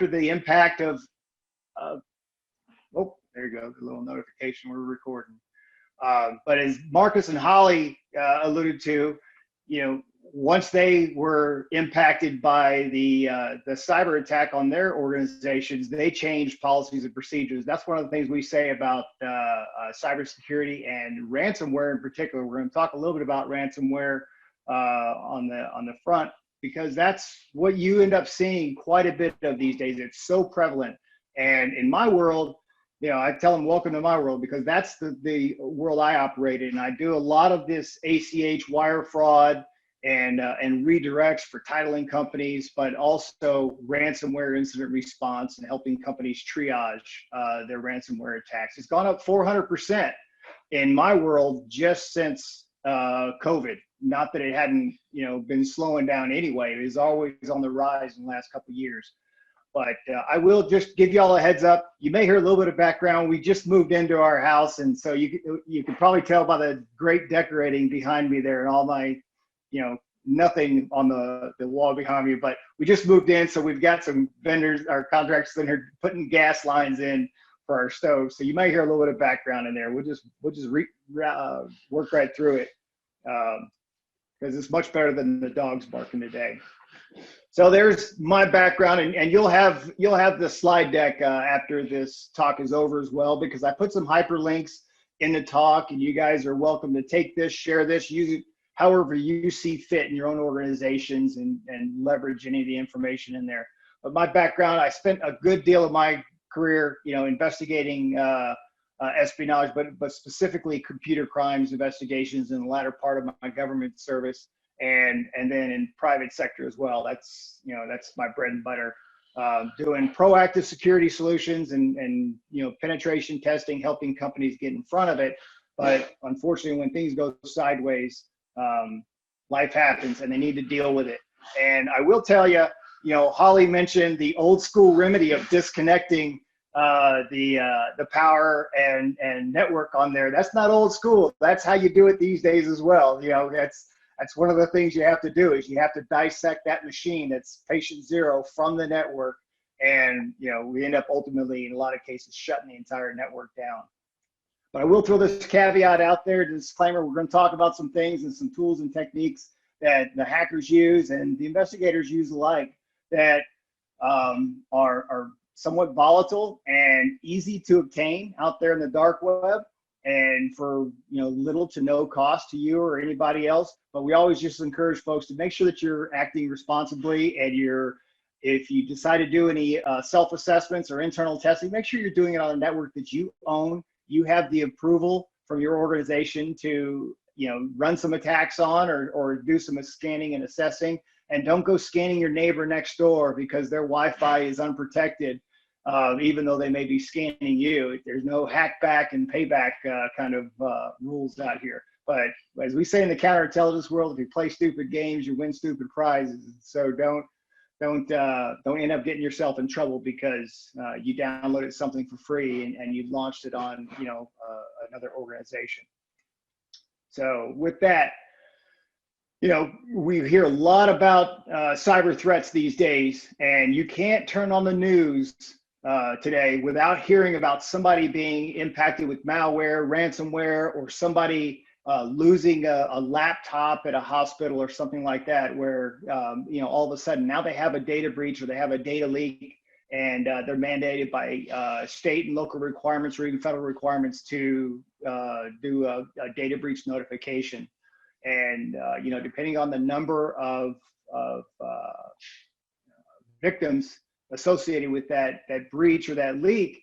after the impact of, oh, there you go, the little notification we're recording. But as Marcus and Holly alluded to, once they were impacted by the cyber attack on their organizations, they changed policies and procedures. That's one of the things we say about cybersecurity and ransomware in particular. We're going to talk a little bit about ransomware on the front, because that's what you end up seeing quite a bit of these days. It's so prevalent. And in my world, I tell them, welcome to my world, because that's the world I operate in. I do a lot of this ACH wire fraud and redirects for titling companies, but also ransomware incident response and helping companies triage their ransomware attacks. It's gone up 400% in my world just since COVID. Not that it hadn't, been slowing down anyway. It was always on the rise in the last couple of years. But I will just give you all a heads up. You may hear a little bit of background. We just moved into our house, and so you can probably tell by the great decorating behind me there and all my, nothing on the wall behind me. But we just moved in, so we've got some vendors, our contractors in here putting gas lines in for our stove. So you might hear a little bit of background in there. We'll just work right through it, because it's much better than the dogs barking today. So there's my background, and you'll have the slide deck after this talk is over as well, because I put some hyperlinks in the talk, and you guys are welcome to take this, share this, use it however you see fit in your own organizations, and leverage any of the information in there. But my background, I spent a good deal of my career, investigating espionage, but specifically computer crimes investigations in the latter part of my government service. And then in private sector as well. That's my bread and butter, doing proactive security solutions and penetration testing, helping companies get in front of it. But unfortunately, when things go sideways, life happens and they need to deal with it. And I will tell you, Holly mentioned the old school remedy of disconnecting the power and network on there. That's not old school. That's how you do it these days as well. That's one of the things you have to do, is you have to dissect that machine that's patient zero from the network. And, we end up ultimately, in a lot of cases, shutting the entire network down. But I will throw this caveat out there, disclaimer: we're going to talk about some things and some tools and techniques that the hackers use and the investigators use alike that are somewhat volatile and easy to obtain out there in the dark web, and for little to no cost to you or anybody else. But we always just encourage folks to make sure that you're acting responsibly, and if you decide to do any self-assessments or internal testing, make sure you're doing it on a network that you own. You have the approval from your organization to run some attacks on or do some scanning and assessing. And don't go scanning your neighbor next door because their Wi-Fi is unprotected. Even though they may be scanning you. There's no hack back and payback kind of rules out here. But as we say in the counterintelligence world, if you play stupid games, you win stupid prizes. So don't end up getting yourself in trouble because you downloaded something for free and you launched it on another organization. So with that, we hear a lot about cyber threats these days, and you can't turn on the news today without hearing about somebody being impacted with malware, ransomware, or somebody losing a laptop at a hospital or something like that, where all of a sudden now they have a data breach or they have a data leak, and they're mandated by state and local requirements or even federal requirements to do a data breach notification. And depending on the number of victims associated with that breach or that leak,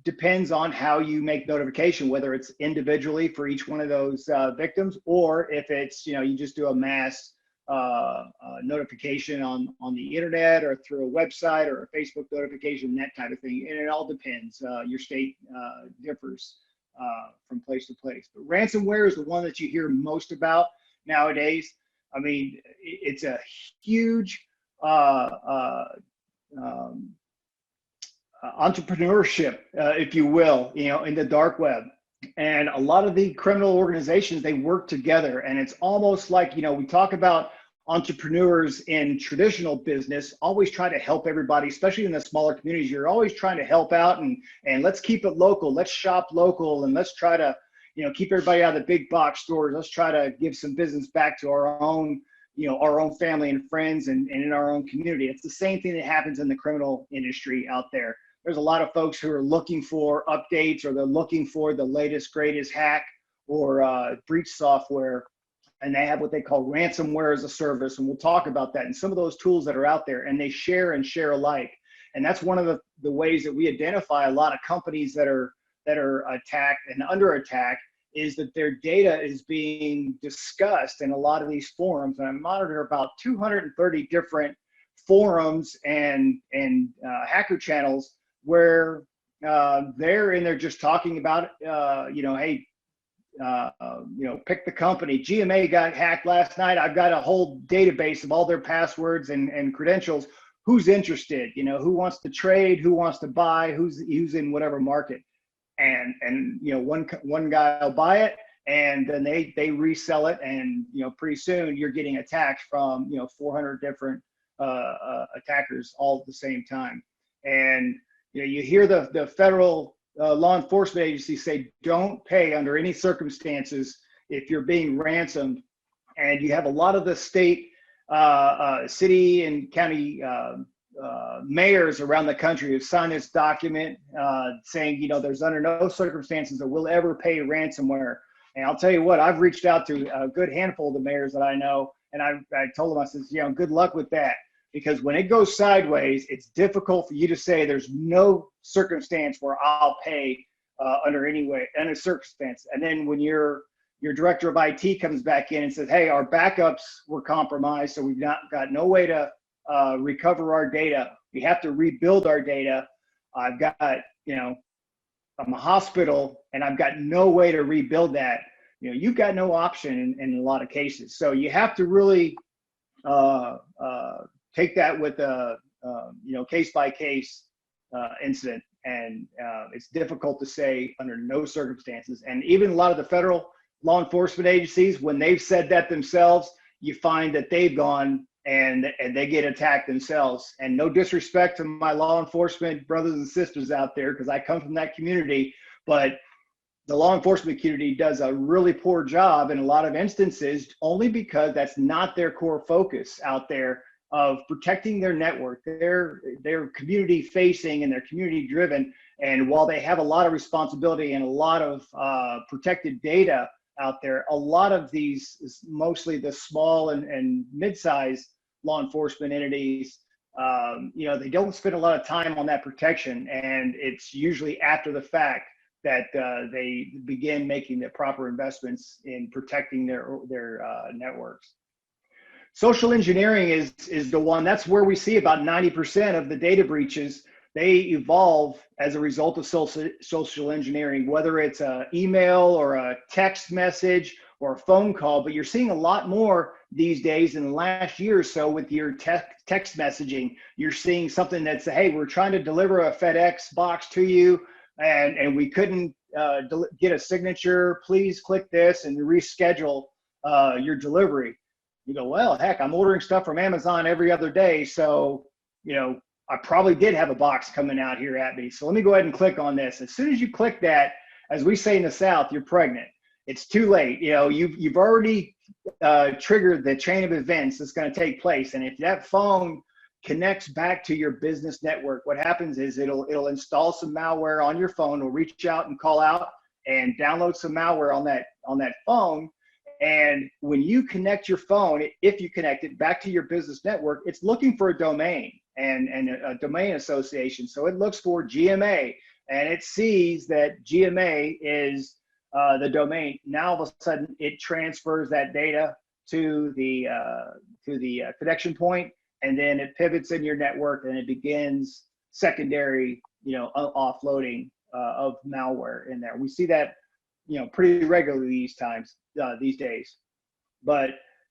depends on how you make notification, whether it's individually for each one of those victims, or if it's you just do a mass notification on the internet or through a website or a Facebook notification, that type of thing. And it all depends. Your state differs from place to place. But ransomware is the one that you hear most about nowadays. I mean, it's a huge entrepreneurship, if you will, in the dark web. And a lot of the criminal organizations, they work together, and it's almost like, we talk about entrepreneurs in traditional business always try to help everybody, especially in the smaller communities. You're always trying to help out, and let's keep it local. Let's shop local, and let's try to, keep everybody out of the big box stores. Let's try to give some business back to our own, our own family and friends, and in our own community. It's the same thing that happens in the criminal industry out there. There's a lot of folks who are looking for updates, or they're looking for the latest, greatest hack or breach software, and they have what they call ransomware as a service. And we'll talk about that and some of those tools that are out there, and they share and share alike. And that's one of the ways that we identify a lot of companies that are attacked and under attack, is that their data is being discussed in a lot of these forums. And I monitor about 230 different forums and hacker channels where they're just talking about, hey, pick the company. GMA got hacked last night. I've got a whole database of all their passwords and credentials. Who's interested? Who wants to trade? Who wants to buy? Who's in whatever market? And one guy will buy it, and then they resell it, and pretty soon you're getting attacked from 400 different attackers all at the same time. And you hear the federal law enforcement agencies say, don't pay under any circumstances if you're being ransomed. And you have a lot of the state, city and county mayors around the country who signed this document saying, there's under no circumstances that we'll ever pay ransomware. And I'll tell you what, I've reached out to a good handful of the mayors that I know, and I told them, I said, good luck with that. Because when it goes sideways, it's difficult for you to say there's no circumstance where I'll pay under any circumstance. And then when your director of IT comes back in and says, hey, our backups were compromised, so we've not got no way to recover our data. We have to rebuild our data. I've got, I'm a hospital and I've got no way to rebuild that. You've got no option in a lot of cases. So you have to really take that with a case by case incident, and it's difficult to say under no circumstances. And even a lot of the federal law enforcement agencies, when they've said that themselves, you find that they've gone and they get attacked themselves. And no disrespect to my law enforcement brothers and sisters out there, because I come from that community, but the law enforcement community does a really poor job in a lot of instances, only because that's not their core focus out there of protecting their network. They're community facing and they're community driven. And while they have a lot of responsibility and a lot of protected data out there, a lot of these, mostly the small and mid-sized law enforcement entities, they don't spend a lot of time on that protection. And it's usually after the fact that they begin making the proper investments in protecting their networks. Social engineering is the one. That's where we see about 90% of the data breaches. They evolve as a result of social engineering, whether it's an email or a text message or a phone call. But you're seeing a lot more these days in the last year or so with your text messaging. You're seeing something that's, hey, we're trying to deliver a FedEx box to you, and we couldn't get a signature. Please click this and reschedule your delivery. You go, well, heck, I'm ordering stuff from Amazon every other day, so I probably did have a box coming out here at me. So let me go ahead and click on this. As soon as you click that, as we say in the South, you're pregnant. It's too late. You've already triggered the chain of events that's going to take place. And if that phone connects back to your business network, what happens is it'll install some malware on your phone. It'll reach out and call out and download some malware on that phone. And when you connect your phone, if you connect it back to your business network, it's looking for a domain and a domain association. So it looks for GMA, and it sees that GMA is the domain. Now all of a sudden it transfers that data to the connection point, and then it pivots in your network and it begins secondary, offloading of malware in there. We see that, pretty regularly these days. But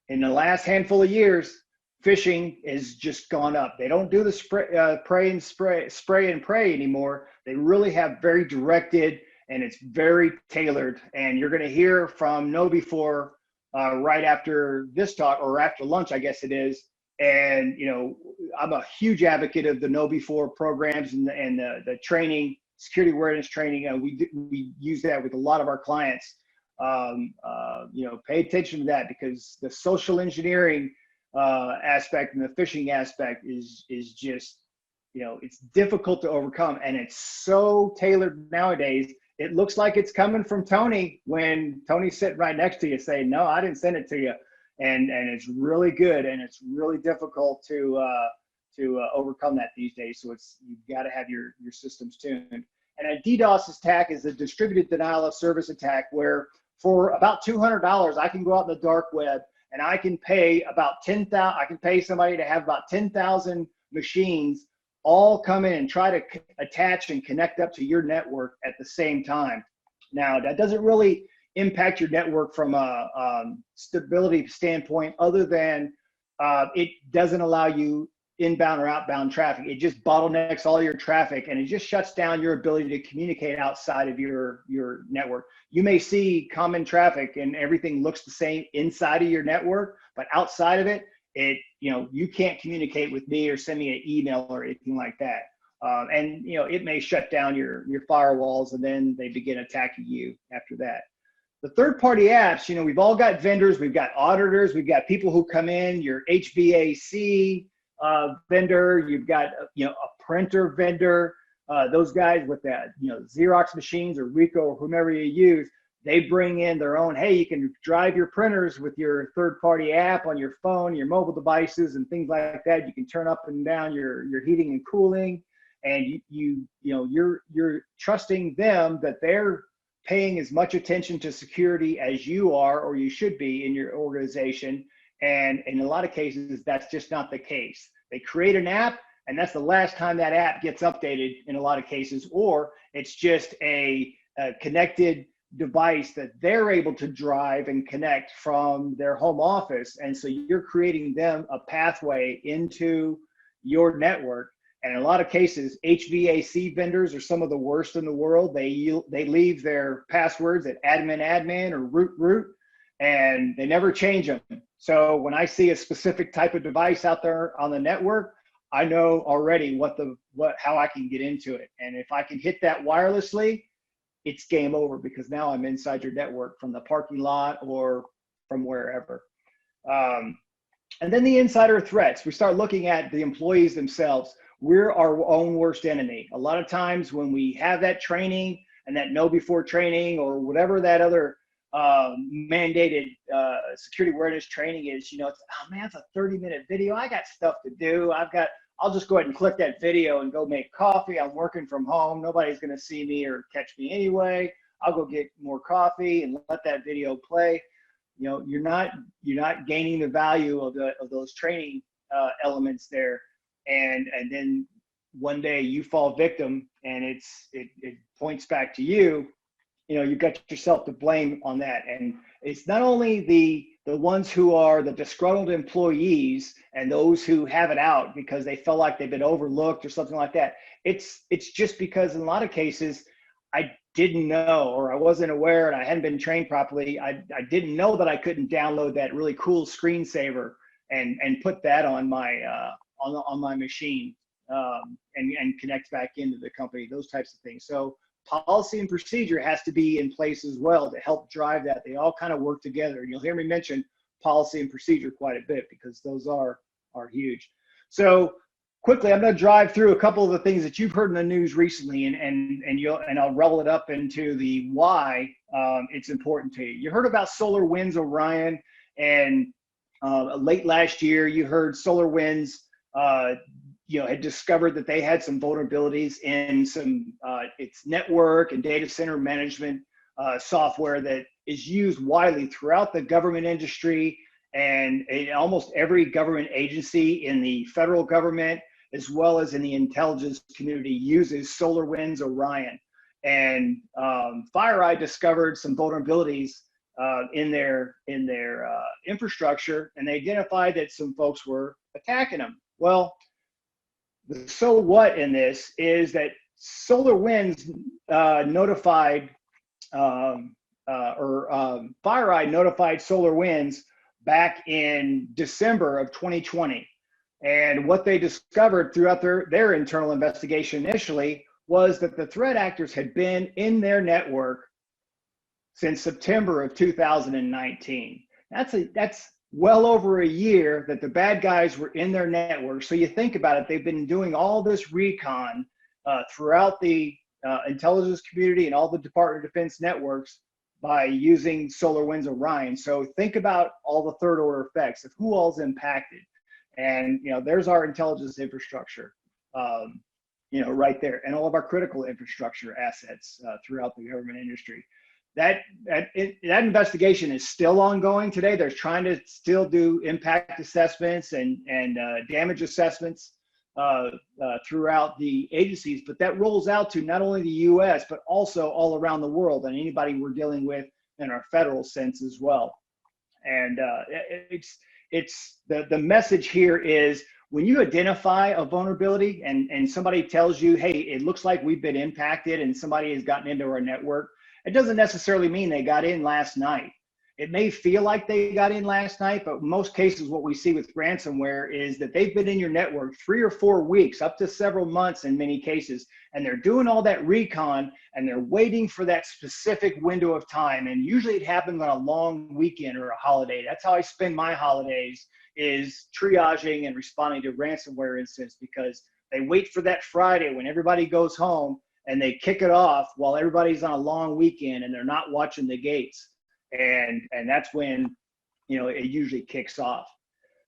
in the last handful of years, phishing has just gone up. They don't do the spray and pray anymore. They really have very directed, and it's very tailored. And you're going to hear from KnowBe4 right after this talk, or after lunch, I guess it is. And, I'm a huge advocate of the Know Before programs and the training, security awareness training. We use that with a lot of our clients. Pay attention to that, because the social engineering aspect and the phishing aspect is just, it's difficult to overcome, and it's so tailored nowadays. It looks like it's coming from Tony when Tony's sitting right next to you saying, no, I didn't send it to you. And it's really good, and it's really difficult to overcome that these days. So you've got to have your systems tuned. And a DDoS attack is a distributed denial of service attack, where for about $200, I can go out in the dark web and I can pay about 10,000. I can pay somebody to have about 10,000 machines all come in and try to attach and connect up to your network at the same time. Now, that doesn't really impact your network from a stability standpoint, other than it doesn't allow you inbound or outbound traffic. It just bottlenecks all your traffic, and it just shuts down your ability to communicate outside of your network. You may see common traffic and everything looks the same inside of your network, but outside of it, you can't communicate with me or send me an email or anything like that. And it may shut down your firewalls, and then they begin attacking you after that. The third-party apps, we've all got vendors, we've got auditors, we've got people who come in, your HVAC vendor, you've got a printer vendor, those guys with that, Xerox machines or Ricoh or whomever you use. They bring in their own, hey, you can drive your printers with your third-party app on your phone, your mobile devices, and things like that. You can turn up and down your heating and cooling, and you're trusting them that they're paying as much attention to security as you are, or you should be, in your organization. And in a lot of cases, that's just not the case. They create an app, and that's the last time that app gets updated in a lot of cases, or it's just a connected device that they're able to drive and connect from their home office. And so you're creating them a pathway into your network. And in a lot of cases, HVAC vendors are some of the worst in the world. They leave their passwords at admin or root, and they never change them. So when I see a specific type of device out there on the network, I know already how I can get into it. And if I can hit that wirelessly, it's game over, because now I'm inside your network from the parking lot or from wherever. And then the insider threats. We start looking at the employees themselves. We're our own worst enemy. A lot of times when we have that training and that know before training, or whatever that other mandated security awareness training is, it's, oh man, it's a 30-minute video. I got stuff to do. I'll just go ahead and click that video and go make coffee. I'm working from home. Nobody's going to see me or catch me anyway. I'll go get more coffee and let that video play. You're not gaining the value of those training elements there. And then one day you fall victim, and it points back to you. You've got yourself to blame on that. And it's not only the ones who are the disgruntled employees and those who have it out because they feel like they've been overlooked or something like that. It's just because in a lot of cases, I didn't know, or I wasn't aware, and I hadn't been trained properly. I didn't know that I couldn't download that really cool screensaver and put that on my on my machine and connect back into the company, those types of things. So policy and procedure has to be in place as well to help drive that. They all kind of work together. And you'll hear me mention policy and procedure quite a bit, because those are huge. So quickly, I'm going to drive through a couple of the things that you've heard in the news recently, and I'll roll it up into the why it's important to you. You heard about SolarWinds Orion, and late last year, you heard SolarWinds had discovered that they had some vulnerabilities in some its network and data center management software that is used widely throughout the government industry, and in almost every government agency in the federal government, as well as in the intelligence community, uses SolarWinds Orion. And FireEye discovered some vulnerabilities in their infrastructure, and they identified that some folks were attacking them. Well, the so what in this is that SolarWinds notified FireEye notified SolarWinds back in December of 2020. And what they discovered throughout their internal investigation initially was that the threat actors had been in their network since September of 2019. That's well over a year that the bad guys were in their network. So you think about it, they've been doing all this recon throughout the intelligence community and all the Department of Defense networks by using SolarWinds Orion. So think about all the third order effects of who all's impacted. And, there's our intelligence infrastructure, right there, and all of our critical infrastructure assets throughout the government industry. That investigation is still ongoing today. They're trying to still do impact assessments and damage assessments throughout the agencies, but that rolls out to not only the U.S. but also all around the world and anybody we're dealing with in our federal sense as well. And it's the message here is when you identify a vulnerability and somebody tells you, hey, it looks like we've been impacted and somebody has gotten into our network, it doesn't necessarily mean they got in last night. It may feel like they got in last night, but in most cases, what we see with ransomware is that they've been in your network 3 or 4 weeks, up to several months in many cases, and they're doing all that recon and they're waiting for that specific window of time. And usually it happens on a long weekend or a holiday. That's how I spend my holidays, is triaging and responding to ransomware incidents, because they wait for that Friday when everybody goes home and they kick it off while everybody's on a long weekend and they're not watching the gates. And that's when, it usually kicks off.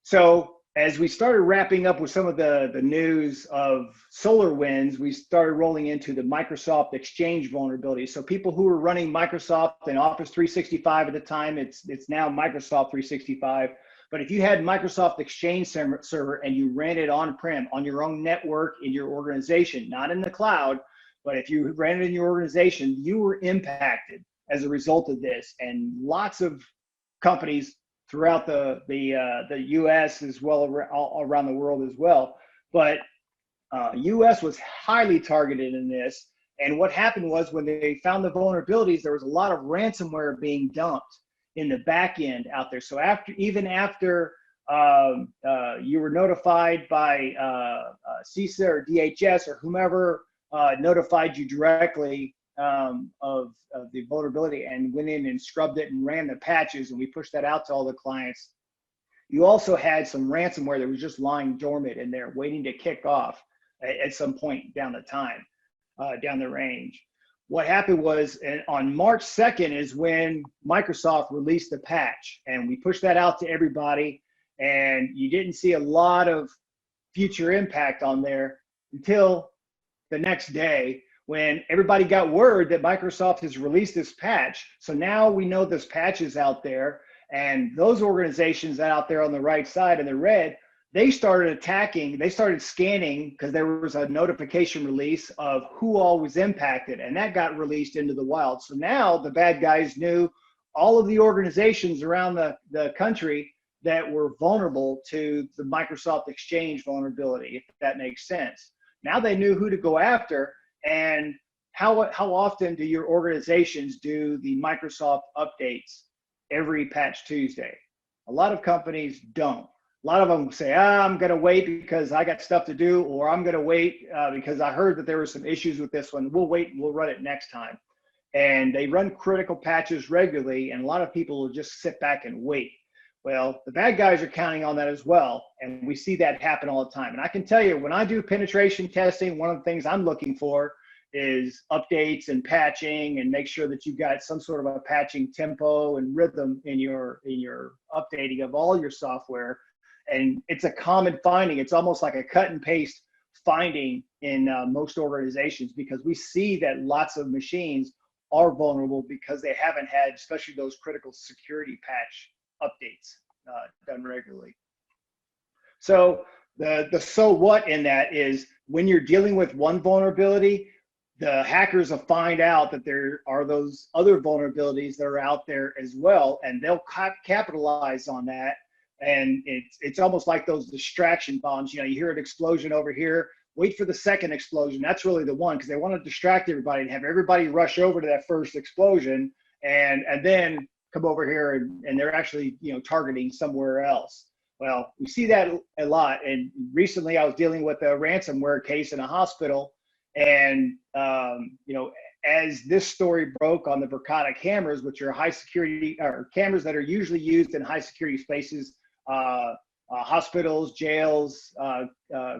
So as we started wrapping up with some of the news of SolarWinds, we started rolling into the Microsoft Exchange vulnerability. So people who were running Microsoft and Office 365 at the time, it's now Microsoft 365. But if you had Microsoft Exchange server and you ran it on-prem on your own network in your organization, not in the cloud, but if you ran it in your organization, you were impacted as a result of this. And lots of companies throughout the U.S. as well all around the world as well. But U.S. was highly targeted in this. And what happened was when they found the vulnerabilities, there was a lot of ransomware being dumped in the back end out there. So even after you were notified by CISA or DHS or whomever notified you directly of the vulnerability and went in and scrubbed it and ran the patches, and we pushed that out to all the clients. You also had some ransomware that was just lying dormant in there waiting to kick off at some point down the range. What happened was on March 2nd is when Microsoft released the patch, and we pushed that out to everybody, and you didn't see a lot of future impact on there until the next day, when everybody got word that Microsoft has released this patch. So now we know this patch is out there, and those organizations out there on the right side in the red, they started scanning because there was a notification release of who all was impacted, and that got released into the wild. So now the bad guys knew all of the organizations around the country that were vulnerable to the Microsoft Exchange vulnerability, if that makes sense. Now they knew who to go after. And how often do your organizations do the Microsoft updates every Patch Tuesday? A lot of companies don't. A lot of them say, I'm going to wait because I got stuff to do, or I'm going to wait because I heard that there were some issues with this one. We'll wait and we'll run it next time. And they run critical patches regularly, and a lot of people will just sit back and wait. Well, the bad guys are counting on that as well, and we see that happen all the time. And I can tell you, when I do penetration testing, one of the things I'm looking for is updates and patching, and make sure that you've got some sort of a patching tempo and rhythm in your updating of all your software. And it's a common finding. It's almost like a cut and paste finding in most organizations, because we see that lots of machines are vulnerable because they haven't had, especially those critical security patch updates done regularly. So the so what in that is, when you're dealing with one vulnerability, the hackers will find out that there are those other vulnerabilities that are out there as well, and they'll capitalize on that. And it's almost like those distraction bombs. You hear an explosion over here, wait for the second explosion. That's really the one, because they want to distract everybody and have everybody rush over to that first explosion and then come over here and they're actually, you know, targeting somewhere else. Well, we see that a lot. And recently I was dealing with a ransomware case in a hospital. And, you know, as this story broke on the Verkada cameras, which are high security, or cameras that are usually used in high security spaces, hospitals, jails,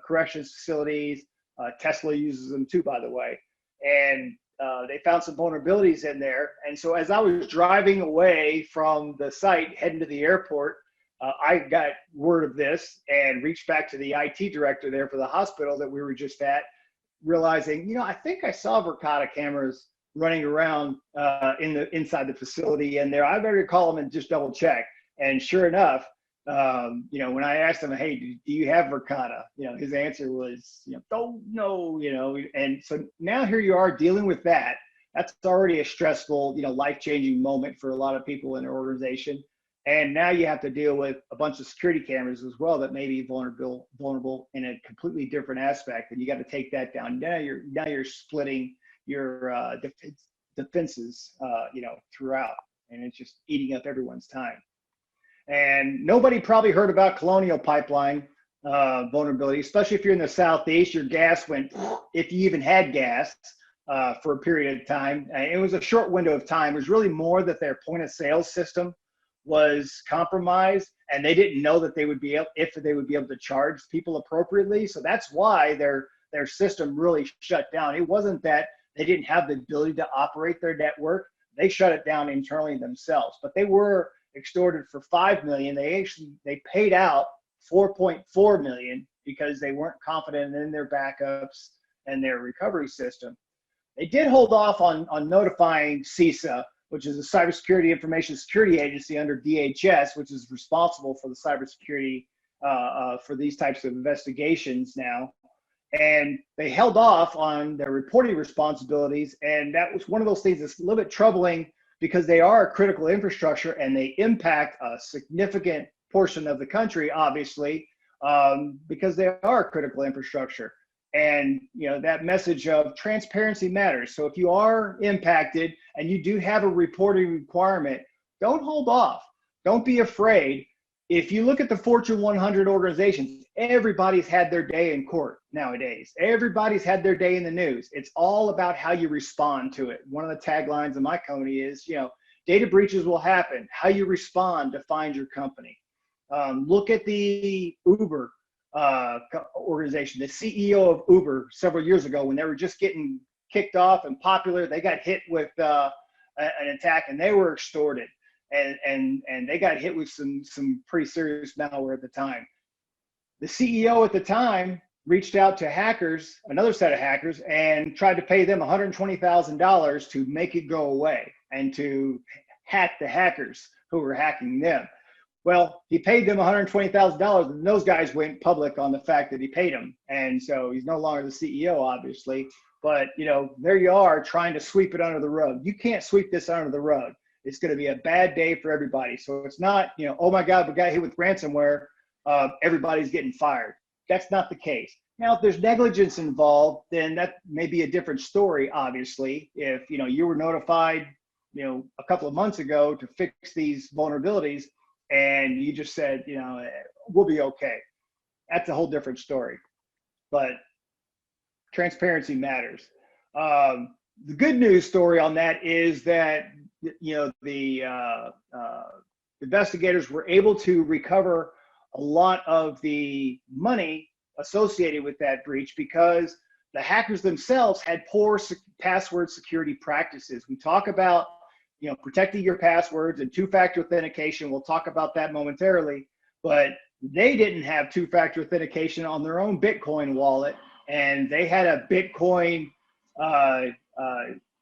corrections facilities, Tesla uses them too, by the way. And they found some vulnerabilities in there. And so as I was driving away from the site, heading to the airport, I got word of this and reached back to the IT director there for the hospital that we were just at, realizing, you know, I think I saw Verkada cameras running around inside the facility in there. I better call them and just double check. And sure enough, you know, when I asked him, hey, do you have Verkada? You know, his answer was, you know, don't know, you know. And so now here you are dealing with that. That's already a stressful, you know, life-changing moment for a lot of people in their organization. And now you have to deal with a bunch of security cameras as well that may be vulnerable in a completely different aspect, and you got to take that down. Now you're splitting your defenses, you know, throughout, and it's just eating up everyone's time. And nobody probably heard about Colonial Pipeline vulnerability, especially if you're in the Southeast. Your gas went, if you even had gas, for a period of time. It was a short window of time. It was really more that their point of sale system was compromised, and they didn't know that they would be able, if they would be able to charge people appropriately. So that's why their system really shut down. It wasn't that they didn't have the ability to operate their network. They shut it down internally themselves, but they were extorted for $5 million. They paid out $4.4 million because they weren't confident in their backups and their recovery system. They did hold off on notifying CISA, which is a Cybersecurity Information Security Agency under DHS, which is responsible for the cybersecurity for these types of investigations now. And they held off on their reporting responsibilities. And that was one of those things that's a little bit troubling because they are a critical infrastructure and they impact a significant portion of the country, obviously, because they are a critical infrastructure. And, you know, that message of transparency matters. So if you are impacted and you do have a reporting requirement, don't hold off. Don't be afraid. If you look at the Fortune 100 organizations, everybody's had their day in court nowadays. Everybody's had their day in the news. It's all about how you respond to it. One of the taglines of my company is, you know, data breaches will happen. How you respond defines your company. Look at the Uber organization. The CEO of Uber several years ago, when they were just getting kicked off and popular, they got hit with an attack and they were extorted, and they got hit with some pretty serious malware at the time. The CEO at the time reached out to hackers, another set of hackers, and tried to pay them $120,000 to make it go away and to hack the hackers who were hacking them. Well, he paid them $120,000, and those guys went public on the fact that he paid them. And so he's no longer the CEO, obviously. But, you know, there you are trying to sweep it under the rug. You can't sweep this under the rug. It's going to be a bad day for everybody. So it's not, you know, oh my God, we got hit with ransomware, everybody's getting fired. That's not the case. Now, if there's negligence involved, then that may be a different story, obviously. If, you know, you were notified, you know, a couple of months ago to fix these vulnerabilities, and you just said, you know, we'll be okay. That's a whole different story. But transparency matters. The good news story on that is that, you know, the investigators were able to recover a lot of the money associated with that breach because the hackers themselves had poor password security practices. We talk about, you know, protecting your passwords and two-factor authentication. We'll talk about that momentarily, but they didn't have two-factor authentication on their own Bitcoin wallet, and they had a Bitcoin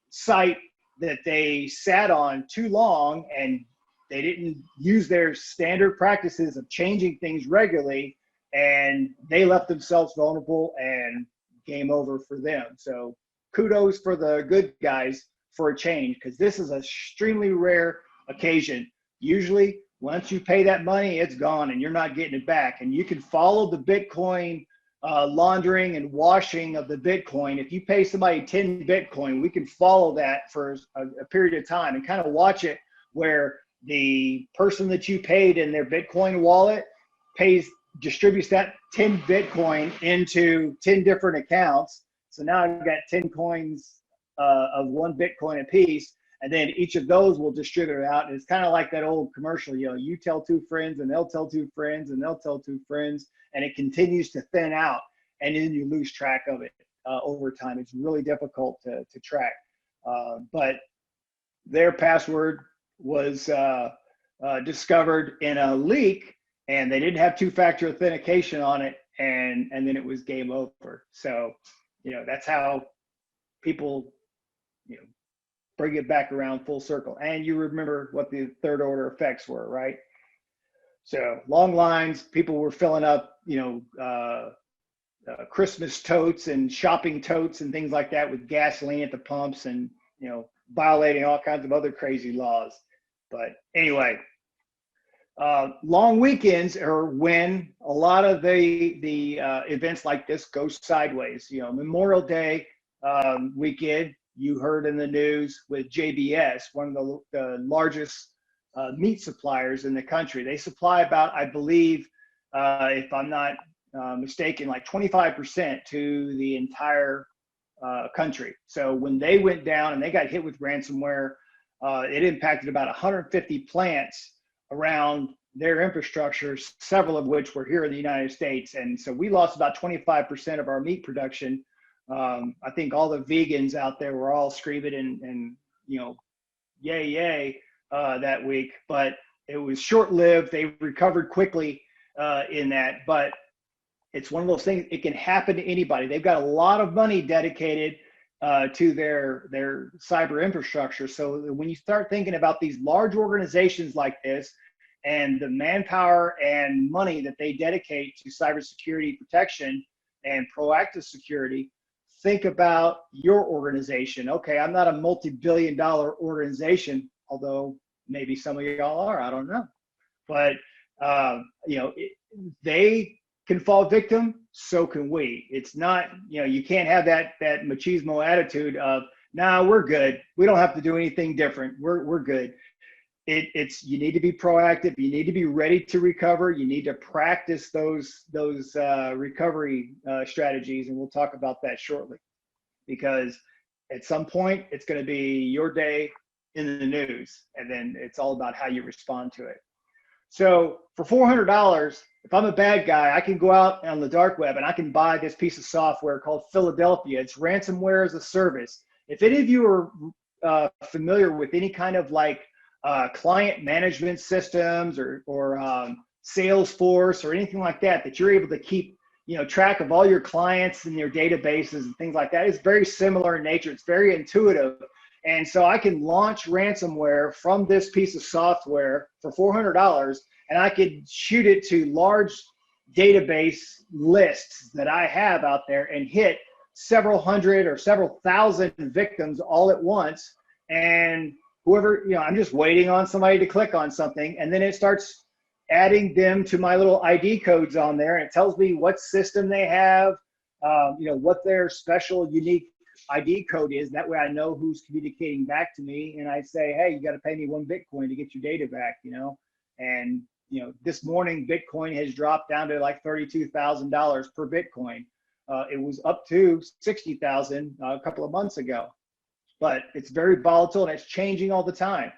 site that they sat on too long, and they didn't use their standard practices of changing things regularly, and they left themselves vulnerable, and game over for them. So kudos for the good guys for a change, because this is an extremely rare occasion. Usually, once you pay that money, it's gone and you're not getting it back. And you can follow the Bitcoin laundering and washing of the Bitcoin. If you pay somebody 10 Bitcoin, we can follow that for a period of time and kind of watch it where the person that you paid in their Bitcoin wallet distributes that 10 Bitcoin into 10 different accounts. So now I've got 10 coins of 1 Bitcoin a piece. And then each of those will distribute it out. And it's kind of like that old commercial, you tell 2 friends and they'll tell 2 friends and they'll tell 2 friends. And it continues to thin out. And then you lose track of it over time. It's really difficult to track. But their password was discovered in a leak, and they didn't have 2-factor authentication on it. And then it was game over. So, that's how people, bring it back around full circle. And you remember what the third order effects were, right? So long lines, people were filling up, Christmas totes and shopping totes and things like that with gasoline at the pumps and, violating all kinds of other crazy laws. But anyway, long weekends are when a lot of the events like this go sideways. Memorial Day weekend, you heard in the news with JBS, one of the largest meat suppliers in the country. They supply about, I believe, if I'm not mistaken, like 25% to the entire country. So when they went down and they got hit with ransomware, it impacted about 150 plants around their infrastructure, several of which were here in the United States. And so we lost about 25% of our meat production. I think all the vegans out there were all screaming and yay, yay, that week, but it was short-lived. They recovered quickly in that, but it's one of those things, it can happen to anybody. They've got a lot of money dedicated to their cyber infrastructure. So when you start thinking about these large organizations like this and the manpower and money that they dedicate to cybersecurity protection and proactive security, think about your organization. Okay, I'm not a multi-billion-dollar organization, although maybe some of y'all are, I don't know. But, they can fall victim, so can we. It's not, you can't have that machismo attitude of, nah, we're good. We don't have to do anything different. We're good. It's you need to be proactive. You need to be ready to recover. You need to practice those recovery strategies, and we'll talk about that shortly. Because at some point, it's going to be your day in the news, and then it's all about how you respond to it. So for $400, if I'm a bad guy, I can go out on the dark web and I can buy this piece of software called Philadelphia. It's ransomware as a service. If any of you are familiar with any kind of like client management systems or Salesforce or anything like that you're able to keep track of all your clients and their databases and things like that, it's very similar in nature. It's very intuitive. And so I can launch ransomware from this piece of software for $400, and I could shoot it to large database lists that I have out there and hit several hundred or several thousand victims all at once. And whoever, I'm just waiting on somebody to click on something, and then it starts adding them to my little ID codes on there, and it tells me what system they have, what their special unique ID code is. That way I know who's communicating back to me, and I say, hey, you got to pay me 1 Bitcoin to get your data back, and this morning Bitcoin has dropped down to like $32,000 per Bitcoin. It was up to 60,000 a couple of months ago, but it's very volatile and it's changing all the time.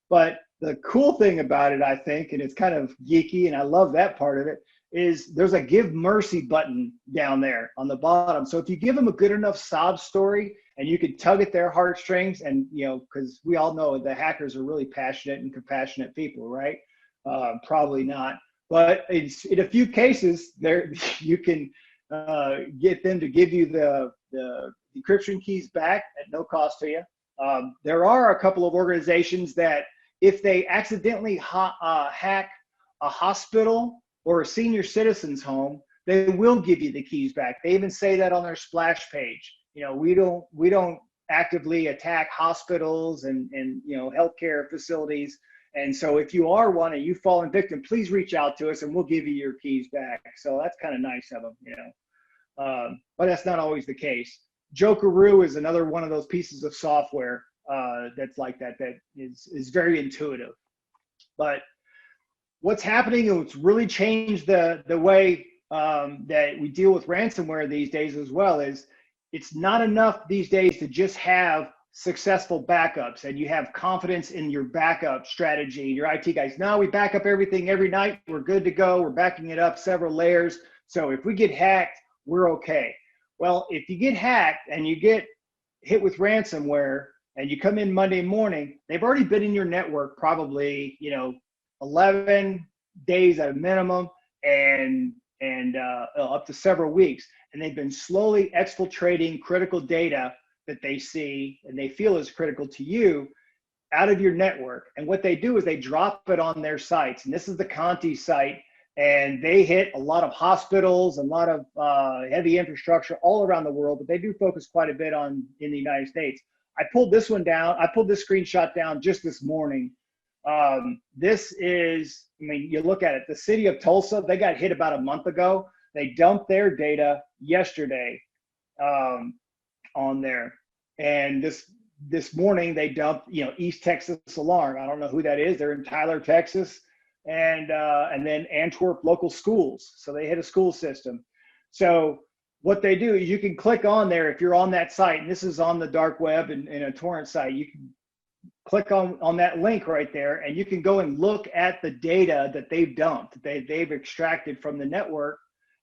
But the cool thing about it, I think, and it's kind of geeky, and I love that part of it, is there's a give mercy button down there on the bottom. So if you give them a good enough sob story and you can tug at their heartstrings, and because we all know the hackers are really passionate and compassionate people, right? Probably not, but in a few cases there you can get them to give you the encryption keys back at no cost to you. There are a couple of organizations that if they accidentally hack a hospital or a senior citizen's home, they will give you the keys back. They even say that on their splash page. We don't actively attack hospitals and healthcare facilities. And so if you are one and you've fallen victim, please reach out to us and we'll give you your keys back. So that's kind of nice of them, but that's not always the case. Jokeroo is another one of those pieces of software that's like that, that is very intuitive. But what's happening and what's really changed the way that we deal with ransomware these days as well is it's not enough these days to just have successful backups and you have confidence in your backup strategy. Your IT guys, no, we back up everything every night. We're good to go. We're backing it up several layers. So if we get hacked, we're okay. Well, if you get hacked and you get hit with ransomware and you come in Monday morning, they've already been in your network probably, 11 days at a minimum and up to several weeks. And they've been slowly exfiltrating critical data that they see and they feel is critical to you out of your network. And what they do is they drop it on their sites. And this is the Conti site. And they hit a lot of hospitals, a lot of heavy infrastructure all around the world, but they do focus quite a bit in the United States. I pulled this one down. I pulled this screenshot down just this morning. This is, you look at it, the city of Tulsa, they got hit about a month ago. They dumped their data yesterday on there. And this morning they dumped, East Texas Alarm. I don't know who that is. They're in Tyler, Texas. And then Antwerp local schools. So they hit a school system. So what they do is you can click on there if you're on that site, and this is on the dark web and a torrent site. You can click on that link right there, and you can go and look at the data that they've dumped, they've extracted from the network,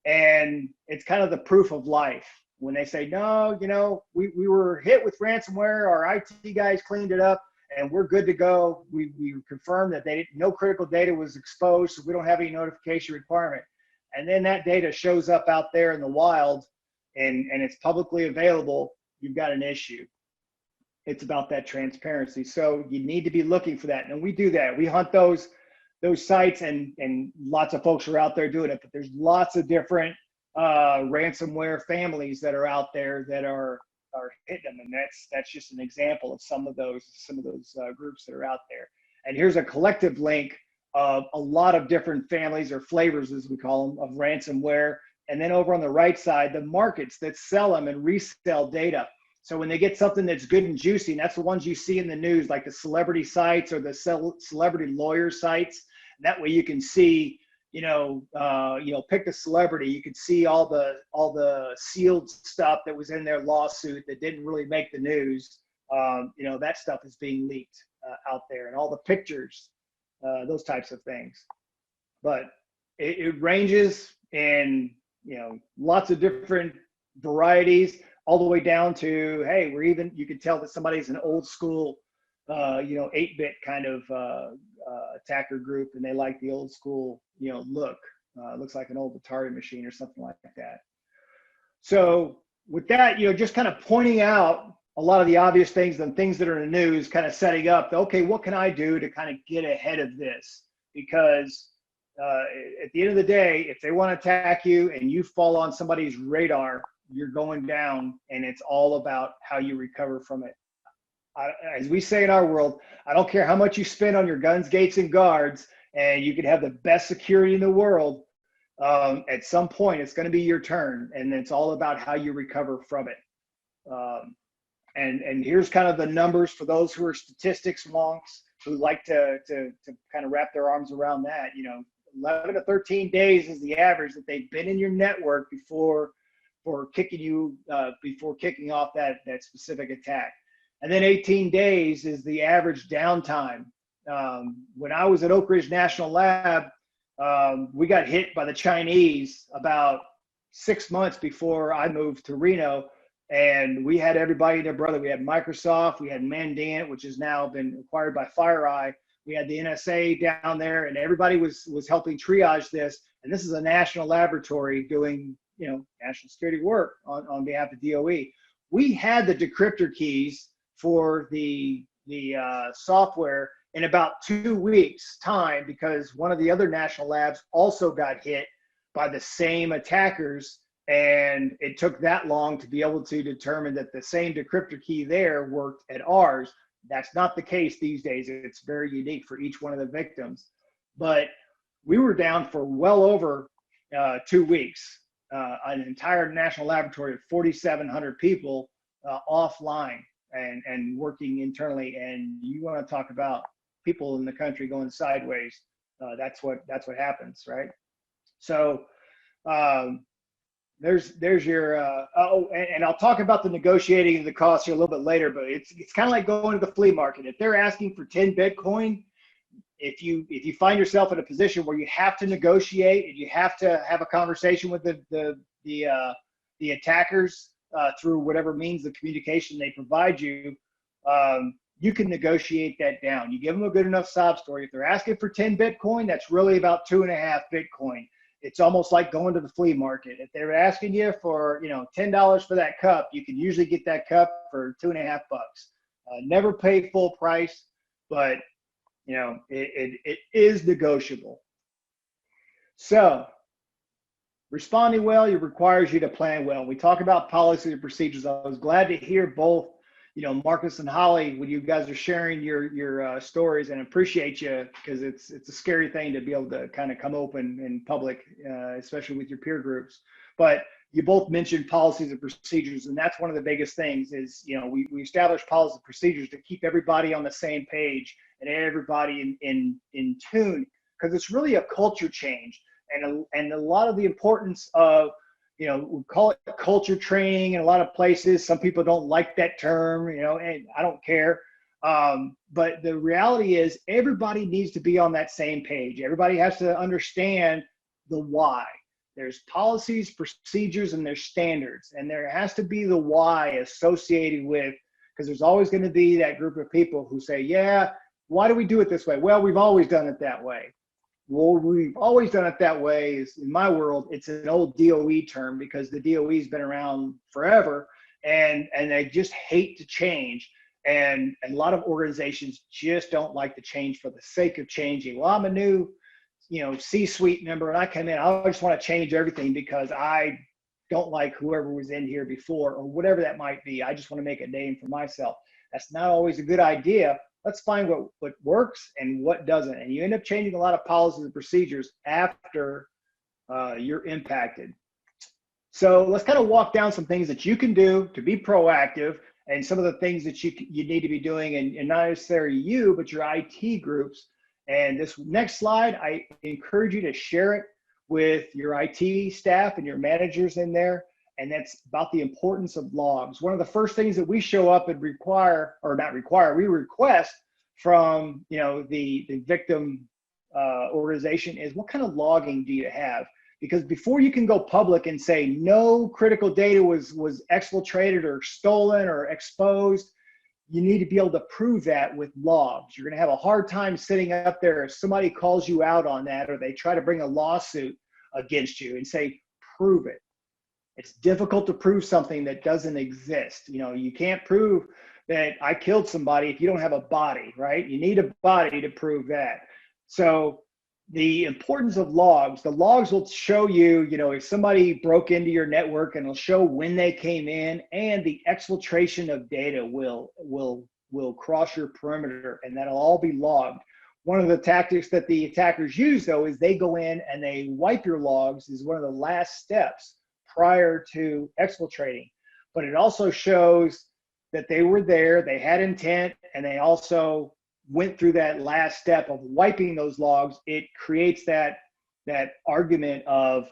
and it's kind of the proof of life. When they say, no, we were hit with ransomware, our IT guys cleaned it up, and we're good to go. We confirmed that no critical data was exposed, so we don't have any notification requirement. And then that data shows up out there in the wild and it's publicly available, you've got an issue. It's about that transparency. So you need to be looking for that. And we do that. We hunt those sites and lots of folks are out there doing it, but there's lots of different ransomware families that are out there that are hitting them. And that's just an example of some of those groups that are out there. And here's a collective link of a lot of different families or flavors, as we call them, of ransomware. And then over on the right side, the markets that sell them and resell data. So when they get something that's good and juicy, and that's the ones you see in the news, like the celebrity sites or the celebrity lawyer sites. And that way you can see, pick a celebrity. You could see all the sealed stuff that was in their lawsuit that didn't really make the news. That stuff is being leaked out there, and all the pictures, those types of things. But it ranges in lots of different varieties, all the way down to, hey, you can tell that somebody's an old school 8-bit kind of attacker group, and they like the old school look. Looks like an old Atari machine or something like that. So with that, just kind of pointing out a lot of the obvious things and things that are in the news, kind of setting up, okay, what can I do to kind of get ahead of this? Because at the end of the day, if they want to attack you and you fall on somebody's radar, you're going down, and it's all about how you recover from it. As we say in our world, I don't care how much you spend on your guns, gates, and guards, and you could have the best security in the world. At some point, it's going to be your turn, and it's all about how you recover from it. And here's kind of the numbers for those who are statistics wonks who like to kind of wrap their arms around that. 11 to 13 days is the average that they've been in your network before kicking off that specific attack. And then 18 days is the average downtime. When I was at Oak Ridge National Lab, we got hit by the Chinese about 6 months before I moved to Reno. And we had everybody and their brother. We had Microsoft, we had Mandiant, which has now been acquired by FireEye. We had the NSA down there, and everybody was helping triage this. And this is a national laboratory doing national security work on behalf of DOE. We had the decryptor keys for the software in about 2 weeks time, because one of the other national labs also got hit by the same attackers, and it took that long to be able to determine that the same decryptor key there worked at ours. That's not the case these days. It's very unique for each one of the victims. But we were down for well over 2 weeks. an entire national laboratory of 4,700 people offline and working internally. And you want to talk about people in the country going sideways? That's what happens, right? So there's your and I'll talk about the negotiating of the costs here a little bit later. But it's kind of like going to the flea market. If they're asking for 10 Bitcoin, if you find yourself in a position where you have to negotiate and you have to have a conversation with the attackers through whatever means of communication they provide you, you can negotiate that down. You give them a good enough sob story. If they're asking for 10 Bitcoin, that's really about 2.5 Bitcoin. It's almost like going to the flea market. If they're asking you for, $10 for that cup, you can usually get that cup for $2.5. Never pay full price, but it is negotiable. So responding well, it requires you to plan well. We talk about policies and procedures. I was glad to hear both, Marcus and Holly, when you guys are sharing your stories, and appreciate you, because it's a scary thing to be able to kind of come open in public, especially with your peer groups. But you both mentioned policies and procedures, and that's one of the biggest things is, we establish policies and procedures to keep everybody on the same page and everybody in tune, because it's really a culture change. And a lot of the importance of, we call it culture training in a lot of places. Some people don't like that term, and I don't care. But the reality is everybody needs to be on that same page. Everybody has to understand the why. There's policies, procedures, and there's standards. And there has to be the why associated with, because there's always going to be that group of people who say, yeah, why do we do it this way? Well, we've always done it that way. Well, we've always done it that way. Is, in my world, it's an old DOE term, because the DOE's been around forever, and they just hate to change. And a lot of organizations just don't like to change for the sake of changing. Well, I'm a new, C-suite member, and I come in, I just want to change everything because I don't like whoever was in here before, or whatever that might be. I just want to make a name for myself. That's not always a good idea. Let's find what works and what doesn't. And you end up changing a lot of policies and procedures after you're impacted. So let's kind of walk down some things that you can do to be proactive, and some of the things that you need to be doing, and not necessarily you, but your IT groups. And this next slide, I encourage you to share it with your IT staff and your managers in there. And that's about the importance of logs. One of the first things that we show up and we request from the victim organization is, what kind of logging do you have? Because before you can go public and say no critical data was exfiltrated or stolen or exposed, you need to be able to prove that with logs. You're going to have a hard time sitting up there if somebody calls you out on that, or they try to bring a lawsuit against you and say, prove it. It's difficult to prove something that doesn't exist. You can't prove that I killed somebody if you don't have a body, right? You need a body to prove that. So the importance of logs, the logs will show you, if somebody broke into your network, and it'll show when they came in, and the exfiltration of data will cross your perimeter, and that'll all be logged. One of the tactics that the attackers use, though, is they go in and they wipe your logs. Is one of the last steps prior to exfiltrating. But it also shows that they were there, they had intent, and they also went through that last step of wiping those logs. It creates that argument of,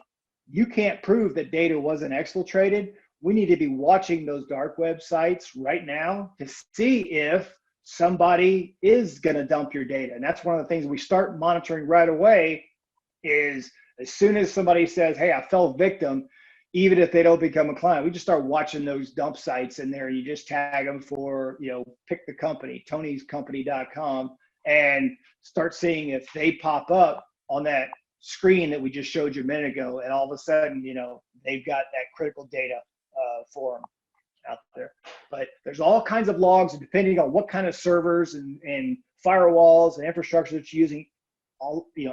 you can't prove that data wasn't exfiltrated. We need to be watching those dark web sites right now to see if somebody is going to dump your data. And that's one of the things we start monitoring right away, is as soon as somebody says, hey, I fell victim, even if they don't become a client, we just start watching those dump sites in there. You just tag them for, pick the company, tonyscompany.com, and start seeing if they pop up on that screen that we just showed you a minute ago. And all of a sudden, they've got that critical data for them out there. But there's all kinds of logs, depending on what kind of servers and firewalls and infrastructure that you're using.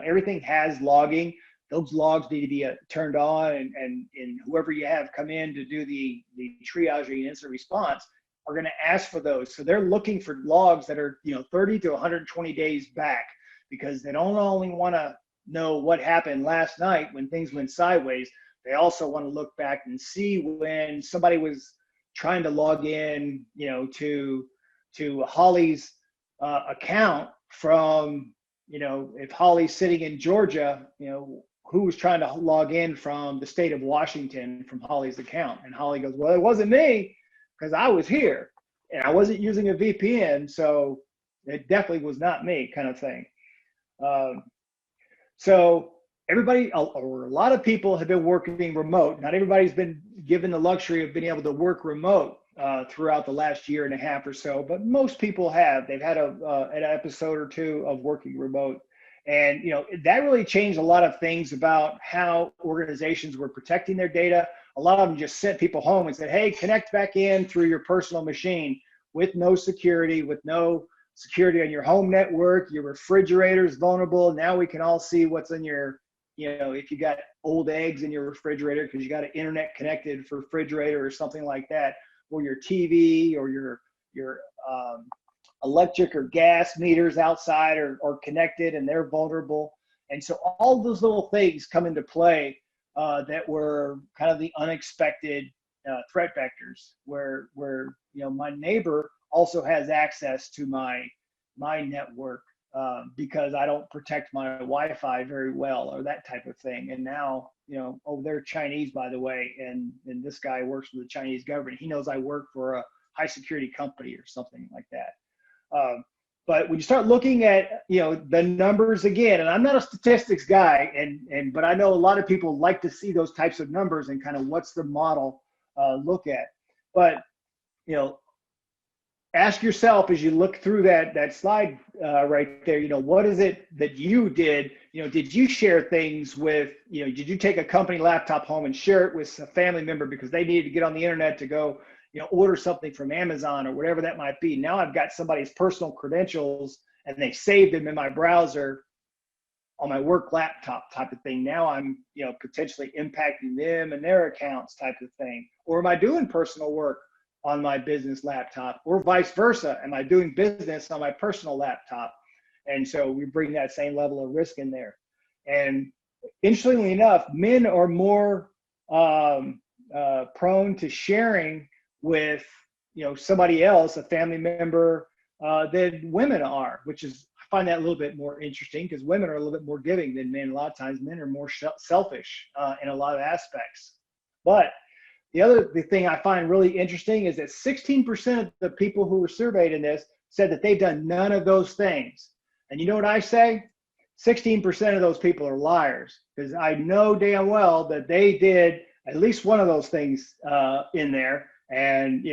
Everything has logging. Those logs need to be turned on, and whoever you have come in to do the triaging and instant response are going to ask for those. So they're looking for logs that are 30 to 120 days back, because they don't only want to know what happened last night when things went sideways, They also want to look back and see when somebody was trying to log in, to Holly's account from, if Holly's sitting in Georgia, who was trying to log in from the state of Washington from Holly's account. And Holly goes, well, it wasn't me because I was here and I wasn't using a VPN. So it definitely was not me, kind of thing. So everybody, or a lot of people have been working remote. Not everybody's been given the luxury of being able to work remote throughout the last year and a half or so, but most people have. They've had an episode or two of working remote. And that really changed a lot of things about how organizations were protecting their data. A lot of them just sent people home and said, hey, connect back in through your personal machine with no security, on your home network. Your refrigerator is vulnerable. Now we can all see what's in your, if you got old eggs in your refrigerator because you got an internet connected refrigerator or something like that, or your TV or your electric or gas meters outside are connected and they're vulnerable. And so all those little things come into play that were kind of the unexpected threat vectors where my neighbor also has access to my network because I don't protect my Wi-Fi very well or that type of thing. And now, they're Chinese, by the way, and this guy works for the Chinese government. He knows I work for a high security company or something like that. But when you start looking at, the numbers again, and I'm not a statistics guy, but I know a lot of people like to see those types of numbers and kind of what's the model look at. But, ask yourself as you look through that slide right there, what is it that you did? Did you share things with, did you take a company laptop home and share it with a family member because they needed to get on the internet to go, order something from Amazon or whatever that might be? Now I've got somebody's personal credentials and they saved them in my browser on my work laptop type of thing. Now I'm, potentially impacting them and their accounts type of thing. Or am I doing personal work on my business laptop, or vice versa? Am I doing business on my personal laptop? And so we bring that same level of risk in there. And interestingly enough, men are more prone to sharing with somebody else, a family member, than women are, which is, I find that a little bit more interesting because women are a little bit more giving than men. A lot of times men are more selfish in a lot of aspects. But the thing I find really interesting is that 16% of the people who were surveyed in this said that they've done none of those things. And you know what I say? 16% of those people are liars, because I know damn well that they did at least one of those things in there. And,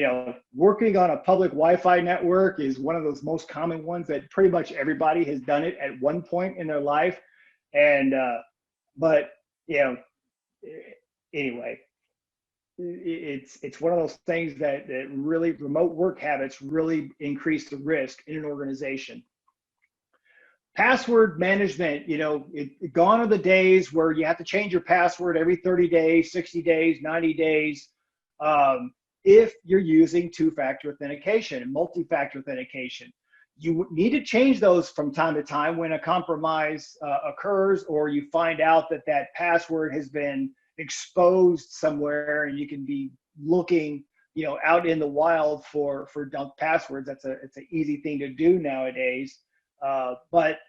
working on a public Wi-Fi network is one of those most common ones that pretty much everybody has done it at one point in their life. And, anyway, it's one of those things that really, remote work habits really increase the risk in an organization. Password management, gone are the days where you have to change your password every 30 days, 60 days, 90 days. If you're using two-factor authentication and multi-factor authentication, you need to change those from time to time when a compromise occurs, or you find out that password has been exposed somewhere, and you can be looking, out in the wild for dump passwords. It's an easy thing to do nowadays. But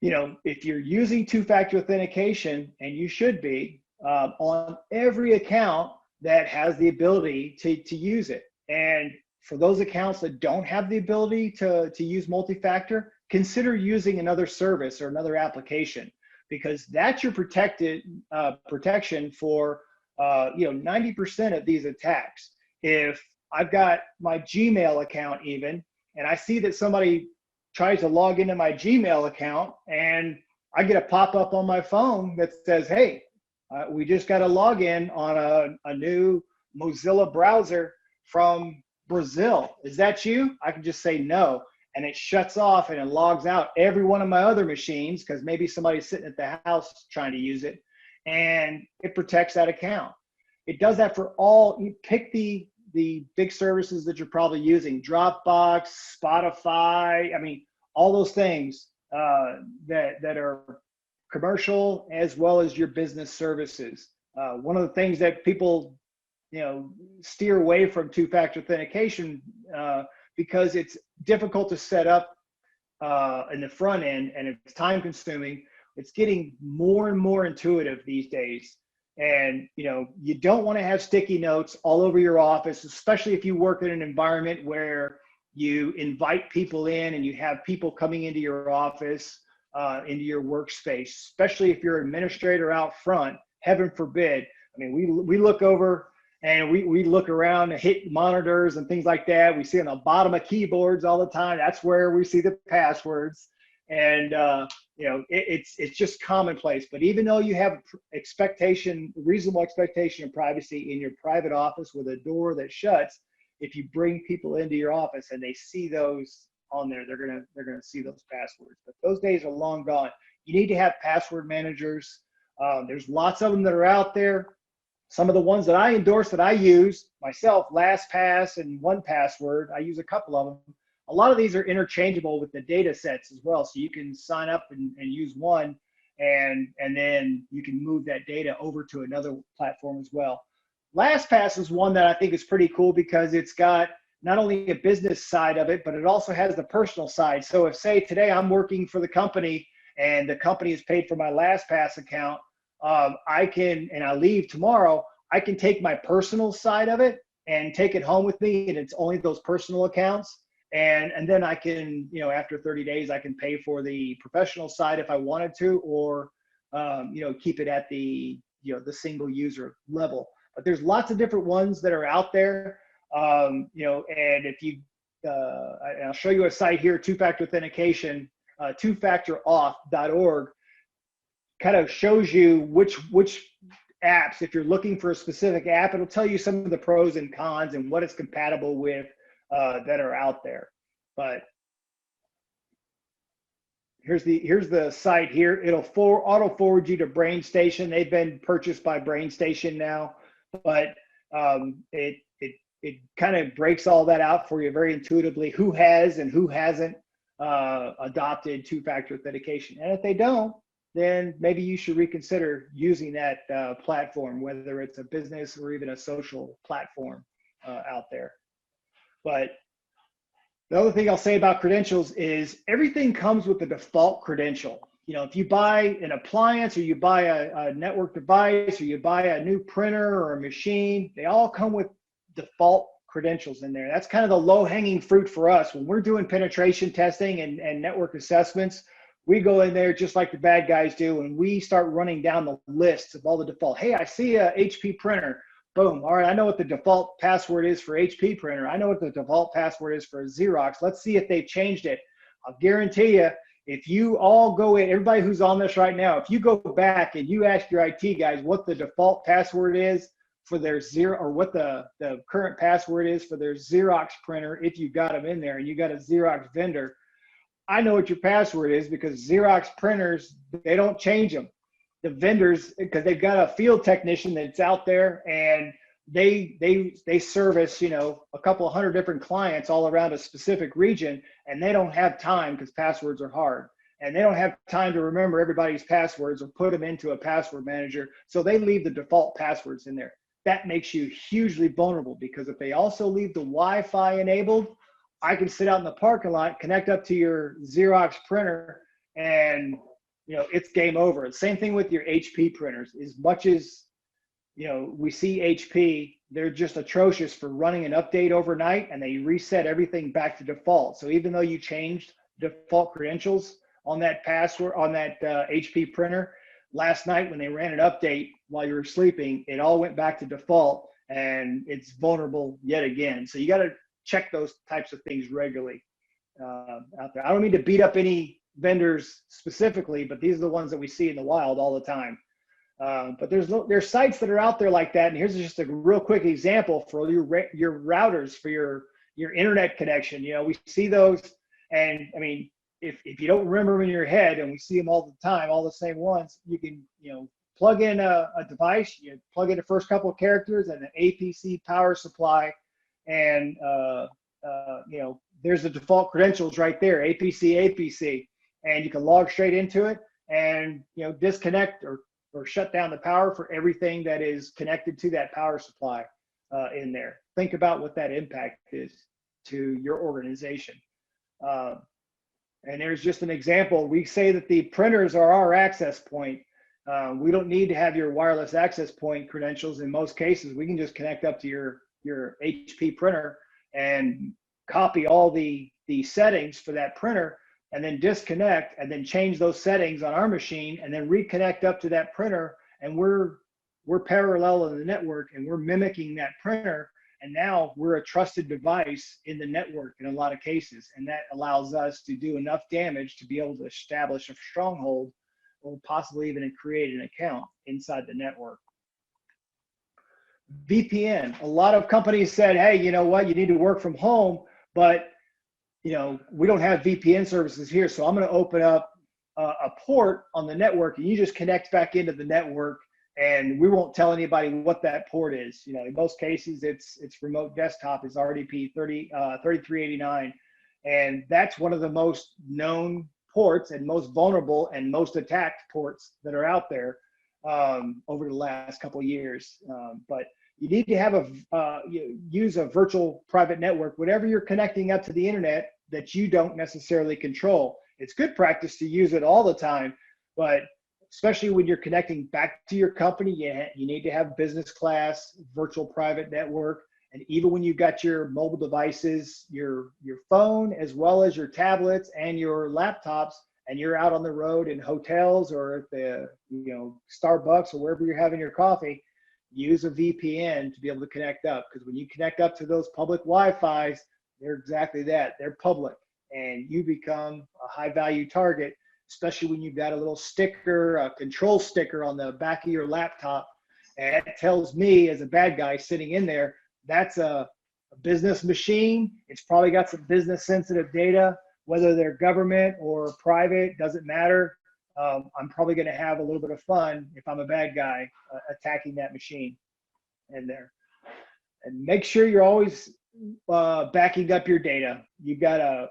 if you're using two-factor authentication, and you should be, on every account that has the ability to use it. And for those accounts that don't have the ability to use multi-factor, consider using another service or another application, because that's your protection for 90% of these attacks. If I've got my Gmail account even, and I see that somebody tries to log into my Gmail account, and I get a pop-up on my phone that says, hey, we just got a login on a new Mozilla browser from Brazil. Is that you? I can just say no, and it shuts off and it logs out every one of my other machines, because maybe somebody's sitting at the house trying to use it, and it protects that account. It does that for all. You pick the big services that you're probably using: Dropbox, Spotify. I mean, all those things that are commercial as well as your business services. One of the things that people, steer away from two-factor authentication because it's difficult to set up in the front end, and it's time consuming. It's getting more and more intuitive these days. And you don't want to have sticky notes all over your office, especially if you work in an environment where you invite people in and you have people coming into your office, into your workspace, especially if you're an administrator out front. Heaven forbid. I mean, we look over and we look around and hit monitors and things like that. We see on the bottom of keyboards all the time. That's where we see the passwords. And it's just commonplace. But even though you have reasonable expectation of privacy in your private office with a door that shuts, if you bring people into your office and they see those on there, they're gonna see those passwords. But those days are long gone. You need to have password managers. There's lots of them that are out there. Some of the ones that I endorse that I use myself, LastPass and 1Password, I use a couple of them. A lot of these are interchangeable with the data sets as well. So you can sign up and use one, and then you can move that data over to another platform as well. LastPass is one that I think is pretty cool because it's got not only a business side of it, but it also has the personal side. So if, say, today I'm working for the company and the company has paid for my LastPass account, and I leave tomorrow, I can take my personal side of it and take it home with me, and it's only those personal accounts. And then I can, after 30 days, I can pay for the professional side if I wanted to, or, keep it at the single user level. But there's lots of different ones that are out there, and if you, I'll show you a site here, two-factor authentication, twofactorauth.org, kind of shows you which apps, if you're looking for a specific app, it'll tell you some of the pros and cons and what it's compatible with that are out there. But here's the site here. It'll auto forward you to BrainStation. They've been purchased by BrainStation now, but it kind of breaks all that out for you very intuitively, who has and who hasn't adopted two-factor authentication. And if they don't, then maybe you should reconsider using that platform, whether it's a business or even a social platform out there. But the other thing I'll say about credentials is everything comes with the default credential. If you buy an appliance, or you buy a network device, or you buy a new printer or a machine, they all come with default credentials in there. That's kind of the low-hanging fruit for us. When we're doing penetration testing and network assessments, we go in there just like the bad guys do, and we start running down the lists of all the default. Hey, I see a HP printer. Boom. All right, I know what the default password is for HP printer. I know what the default password is for Xerox. Let's see if they've changed it. I'll guarantee you, if you all go in, everybody who's on this right now, if you go back and you ask your IT guys what the default password is for their or what the current password is for their Xerox printer, if you got them in there and you got a Xerox vendor, I know what your password is, because Xerox printers, they don't change them. The vendors, because they've got a field technician that's out there, and they service, a couple of hundred different clients all around a specific region, and they don't have time, because passwords are hard, and they don't have time to remember everybody's passwords or put them into a password manager. So they leave the default passwords in there. That makes you hugely vulnerable, because if they also leave the Wi-Fi enabled, I can sit out in the parking lot, connect up to your Xerox printer, and it's game over. Same thing with your HP printers. As much as we see HP, they're just atrocious for running an update overnight, and they reset everything back to default. So even though you changed default credentials on that password on that HP printer, last night when they ran an update while you were sleeping, it all went back to default, and it's vulnerable yet again. So you got to check those types of things regularly out there. I don't mean to beat up any vendors specifically, but these are the ones that we see in the wild all the time. But there's sites that are out there like that. And here's just a real quick example for your routers for your internet connection. We see those, and I mean, if you don't remember them in your head, and we see them all the time, all the same ones, you can plug in a device, you plug in the first couple of characters and an APC power supply, and there's the default credentials right there, APC, and you can log straight into it and disconnect or or shut down the power for everything that is connected to that power supply in there. Think about what that impact is to your organization. And there's just an example. We say that the printers are our access point. We don't need to have your wireless access point credentials. In most cases, we can just connect up to your HP printer and copy all the settings for that printer, and then disconnect and then change those settings on our machine and then reconnect up to that printer. And we're parallel in the network, and we're mimicking that printer. And now we're a trusted device in the network in a lot of cases. And that allows us to do enough damage to be able to establish a stronghold, or possibly even create an account inside the network. VPN. A lot of companies said, hey, you know what, you need to work from home, but you know, we don't have VPN services here, so I'm going to open up a port on the network, and you just connect back into the network, and we won't tell anybody what that port is. You know, in most cases, it's remote desktop, it's RDP 3389, and that's one of the most known ports and most vulnerable and most attacked ports that are out there over the last couple of years. But you need to have use a virtual private network, whatever you're connecting up to the internet that you don't necessarily control. It's good practice to use it all the time, but especially when you're connecting back to your company, you need to have business class virtual private network. And even when you've got your mobile devices, your phone, as well as your tablets and your laptops, and you're out on the road in hotels or at the, you know, Starbucks or wherever you're having your coffee, use a VPN to be able to connect up. Because when you connect up to those public Wi-Fis, they're exactly that. They're public, and you become a high value target, especially when you've got a little sticker, a control sticker on the back of your laptop. And it tells me as a bad guy sitting in there, that's a business machine. It's probably got some business sensitive data, whether they're government or private, doesn't matter. I'm probably going to have a little bit of fun if I'm a bad guy attacking that machine in there. And make sure you're always backing up your data. You've got a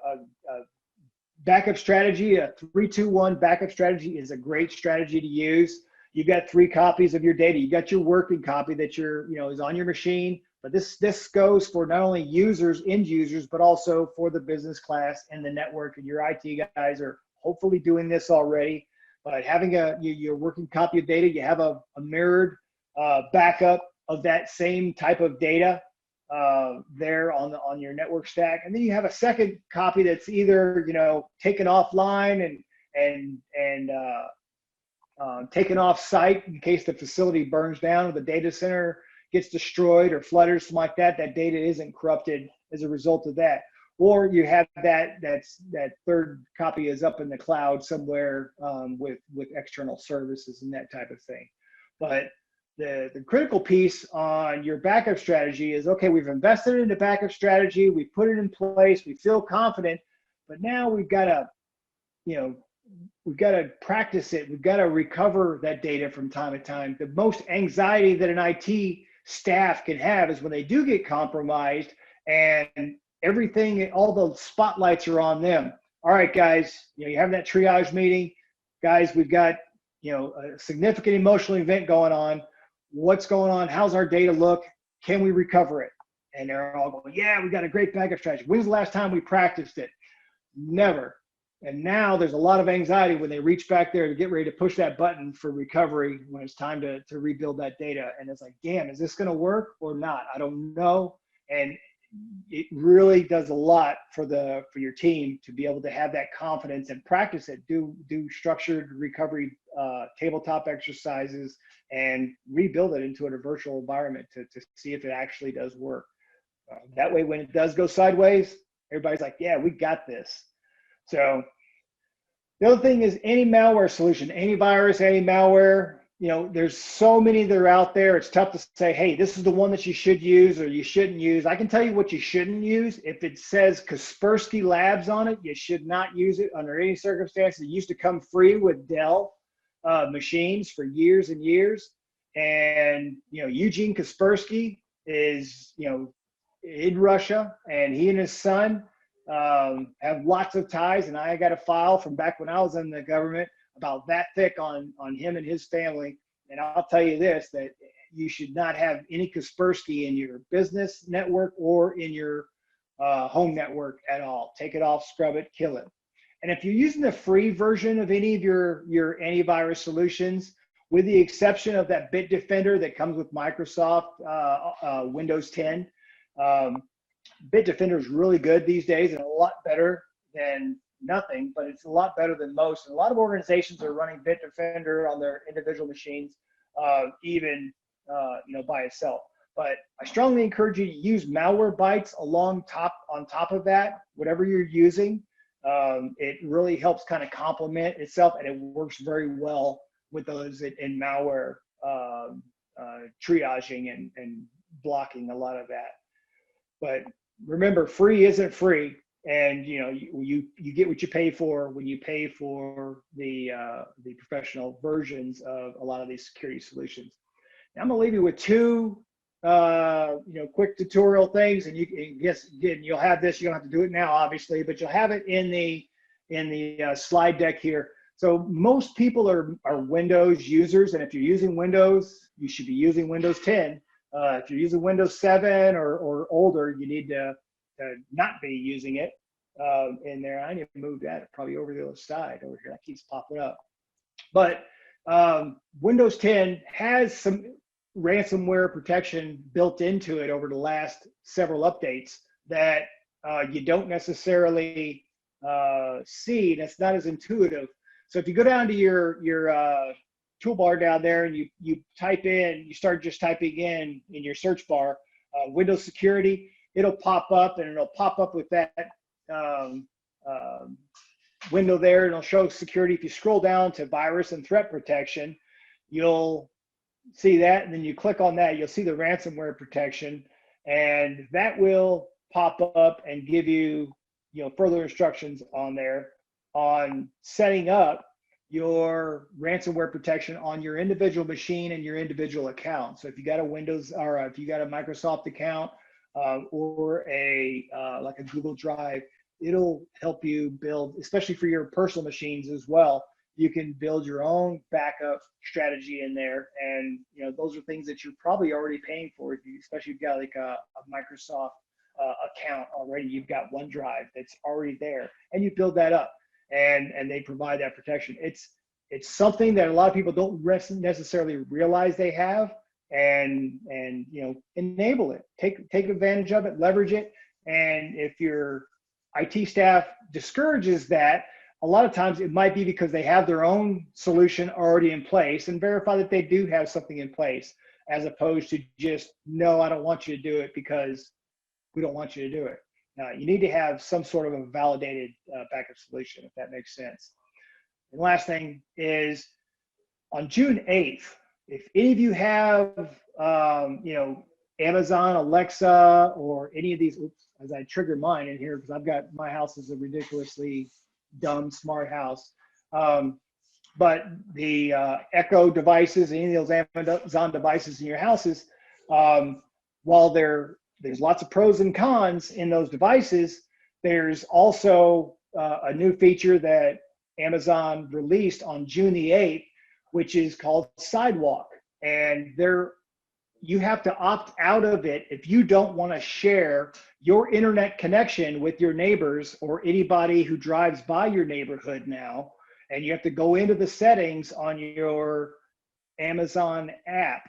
backup strategy, a 3-2-1 backup strategy is a great strategy to use. You've got 3 copies of your data. You got your working copy that is on your machine. But this goes for not only users, end users, but also for the business class and the network. And your IT guys are hopefully doing this already. But having your working copy of data, you have a mirrored backup of that same type of data there on your network stack. And then you have a second copy that's either taken offline and taken off site in case the facility burns down or the data center gets destroyed or flooded or something like that. That data isn't corrupted as a result of that. Or you have that third copy is up in the cloud somewhere with external services and that type of thing. But the critical piece on your backup strategy is, okay, we've invested in the backup strategy, we put it in place, we feel confident, but now we've got to practice it. We've got to recover that data from time to time. The most anxiety that an IT staff can have is when they do get compromised and everything, all the spotlights are on them. All right, guys, you have that triage meeting. Guys, we've got, a significant emotional event going on. What's going on? How's our data look? Can we recover it? And they're all going, yeah, we got a great backup strategy. When's the last time we practiced it? Never. And now there's a lot of anxiety when they reach back there to get ready to push that button for recovery when it's time to rebuild that data. And it's like, damn, is this going to work or not? I don't know. And it really does a lot for your team to be able to have that confidence and practice it. Do structured recovery tabletop exercises and rebuild it into a virtual environment to see if it actually does work. That way, when it does go sideways, everybody's like, yeah, we got this. So the other thing is any malware solution, antivirus, anti-malware, there's so many that are out there. It's tough to say, hey, this is the one that you should use or you shouldn't use. I can tell you what you shouldn't use. If it says Kaspersky Labs on it, you should not use it under any circumstances. It used to come free with Dell machines for years and years. And, Eugene Kaspersky is, in Russia, and he and his son have lots of ties. And I got a file from back when I was in the government about that thick on him and his family. And I'll tell you this, that you should not have any Kaspersky in your business network or in your home network at all. Take it off, scrub it, kill it. And if you're using the free version of any of your antivirus solutions, with the exception of that Bitdefender that comes with Microsoft Windows 10, Bitdefender is really good these days and a lot better than nothing, but it's a lot better than most. And a lot of organizations are running Bitdefender on their individual machines, even by itself. But I strongly encourage you to use Malwarebytes on top of that, whatever you're using. It really helps kind of complement itself, and it works very well with those in malware triaging and blocking a lot of that. But remember, free isn't free, and you get what you pay for when you pay for the professional versions of a lot of these security solutions. Now, I'm gonna leave you with two quick tutorial things, and you'll have this. You don't have to do it now, obviously, but you'll have it in the slide deck here. So most people are Windows users, and if you're using Windows, you should be using Windows 10. If you're using Windows 7 or older, you need to not be using it in there. I need to move that probably over the other side over here. That keeps popping up. But Windows 10 has some ransomware protection built into it over the last several updates that you don't necessarily see. That's not as intuitive. So if you go down to your toolbar down there and you start just typing in your search bar Windows security, it'll pop up, and it'll pop up with that window there, and it'll show security. If you scroll down to virus and threat protection, you'll see that, and then you click on that, you'll see the ransomware protection, and that will pop up and give you further instructions on there on setting up your ransomware protection on your individual machine and your individual account. So if you got a Windows, or if you got a Microsoft account or like a Google Drive, it'll help you build, especially for your personal machines as well. You can build your own backup strategy in there, and those are things that you're probably already paying for. Especially if you've got like a Microsoft account already, you've got OneDrive that's already there, and you build that up, and they provide that protection. It's something that a lot of people don't necessarily realize they have, and enable it, take advantage of it, leverage it. And if your IT staff discourages that, a lot of times it might be because they have their own solution already in place, and verify that they do have something in place, as opposed to just, no, I don't want you to do it because we don't want you to do it. Now, you need to have some sort of a validated backup solution, if that makes sense. And last thing is, on June 8th, if any of you have, Amazon, Alexa, or any of these, oops, as I trigger mine in here, because I've got, my house is a ridiculously dumb smart house. But the Echo devices, any of those Amazon devices in your houses, while there's lots of pros and cons in those devices, there's also a new feature that Amazon released on June the 8th, which is called Sidewalk. And you have to opt out of it if you don't want to share your internet connection with your neighbors or anybody who drives by your neighborhood now. And you have to go into the settings on your Amazon app,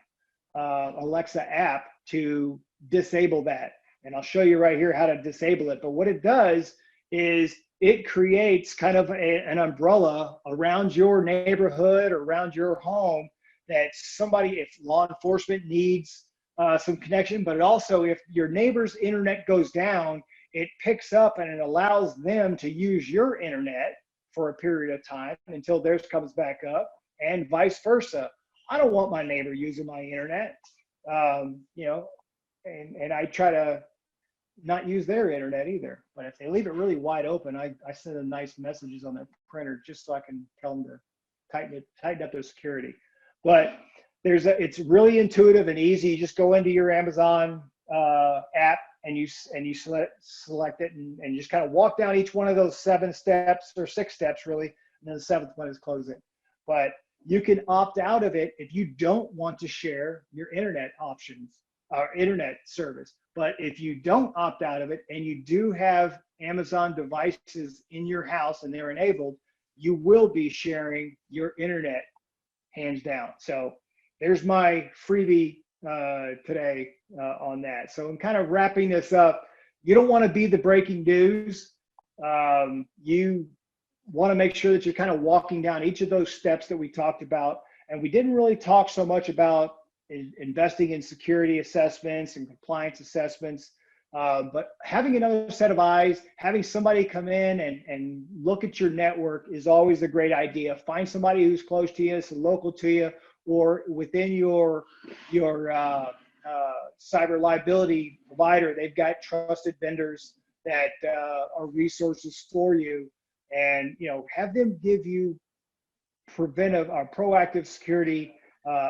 Alexa app, to disable that. And I'll show you right here how to disable it. But what it does is it creates kind of an umbrella around your neighborhood, around your home, that somebody, if law enforcement needs some connection, but also if your neighbor's internet goes down, it picks up and it allows them to use your internet for a period of time until theirs comes back up, and vice versa. I don't want my neighbor using my internet, and I try to not use their internet either. But if they leave it really wide open, I send them nice messages on their printer just so I can tell them to tighten up their security. But it's really intuitive and easy. You just go into your Amazon app and you select it, and you just kind of walk down each one of those 7 steps, or 6 steps really, and then the 7th one is close it. But You can opt out of it if you don't want to share your internet options or internet service. But if you don't opt out of it and you do have Amazon devices in your house and they're enabled, you will be sharing your internet hands down. So there's my freebie today on that. So I'm kind of wrapping this up. You don't want to be the breaking news. You want to make sure that you're kind of walking down each of those steps that we talked about. And we didn't really talk so much about investing in security assessments and compliance assessments, but having another set of eyes, having somebody come in and look at your network is always a great idea. Find somebody who's close to you, local to you, or within your cyber liability provider. They've got trusted vendors that are resources for you, and have them give you preventive or proactive security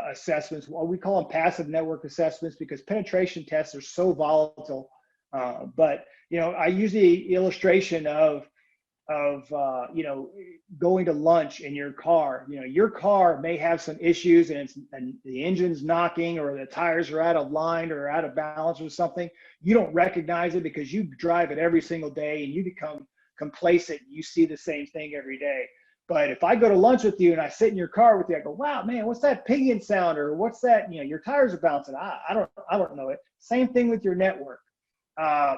assessments. Well, we call them passive network assessments because penetration tests are so volatile. But I use the illustration of going to lunch in your car. Your car may have some issues and the engine's knocking or the tires are out of line or out of balance or something. You don't recognize it because you drive it every single day and you become complacent. You see the same thing every day. But if I go to lunch with you and I sit in your car with you, I go, wow, man, what's that pinging sound? Or what's that? Your tires are bouncing. I don't know it. Same thing with your network.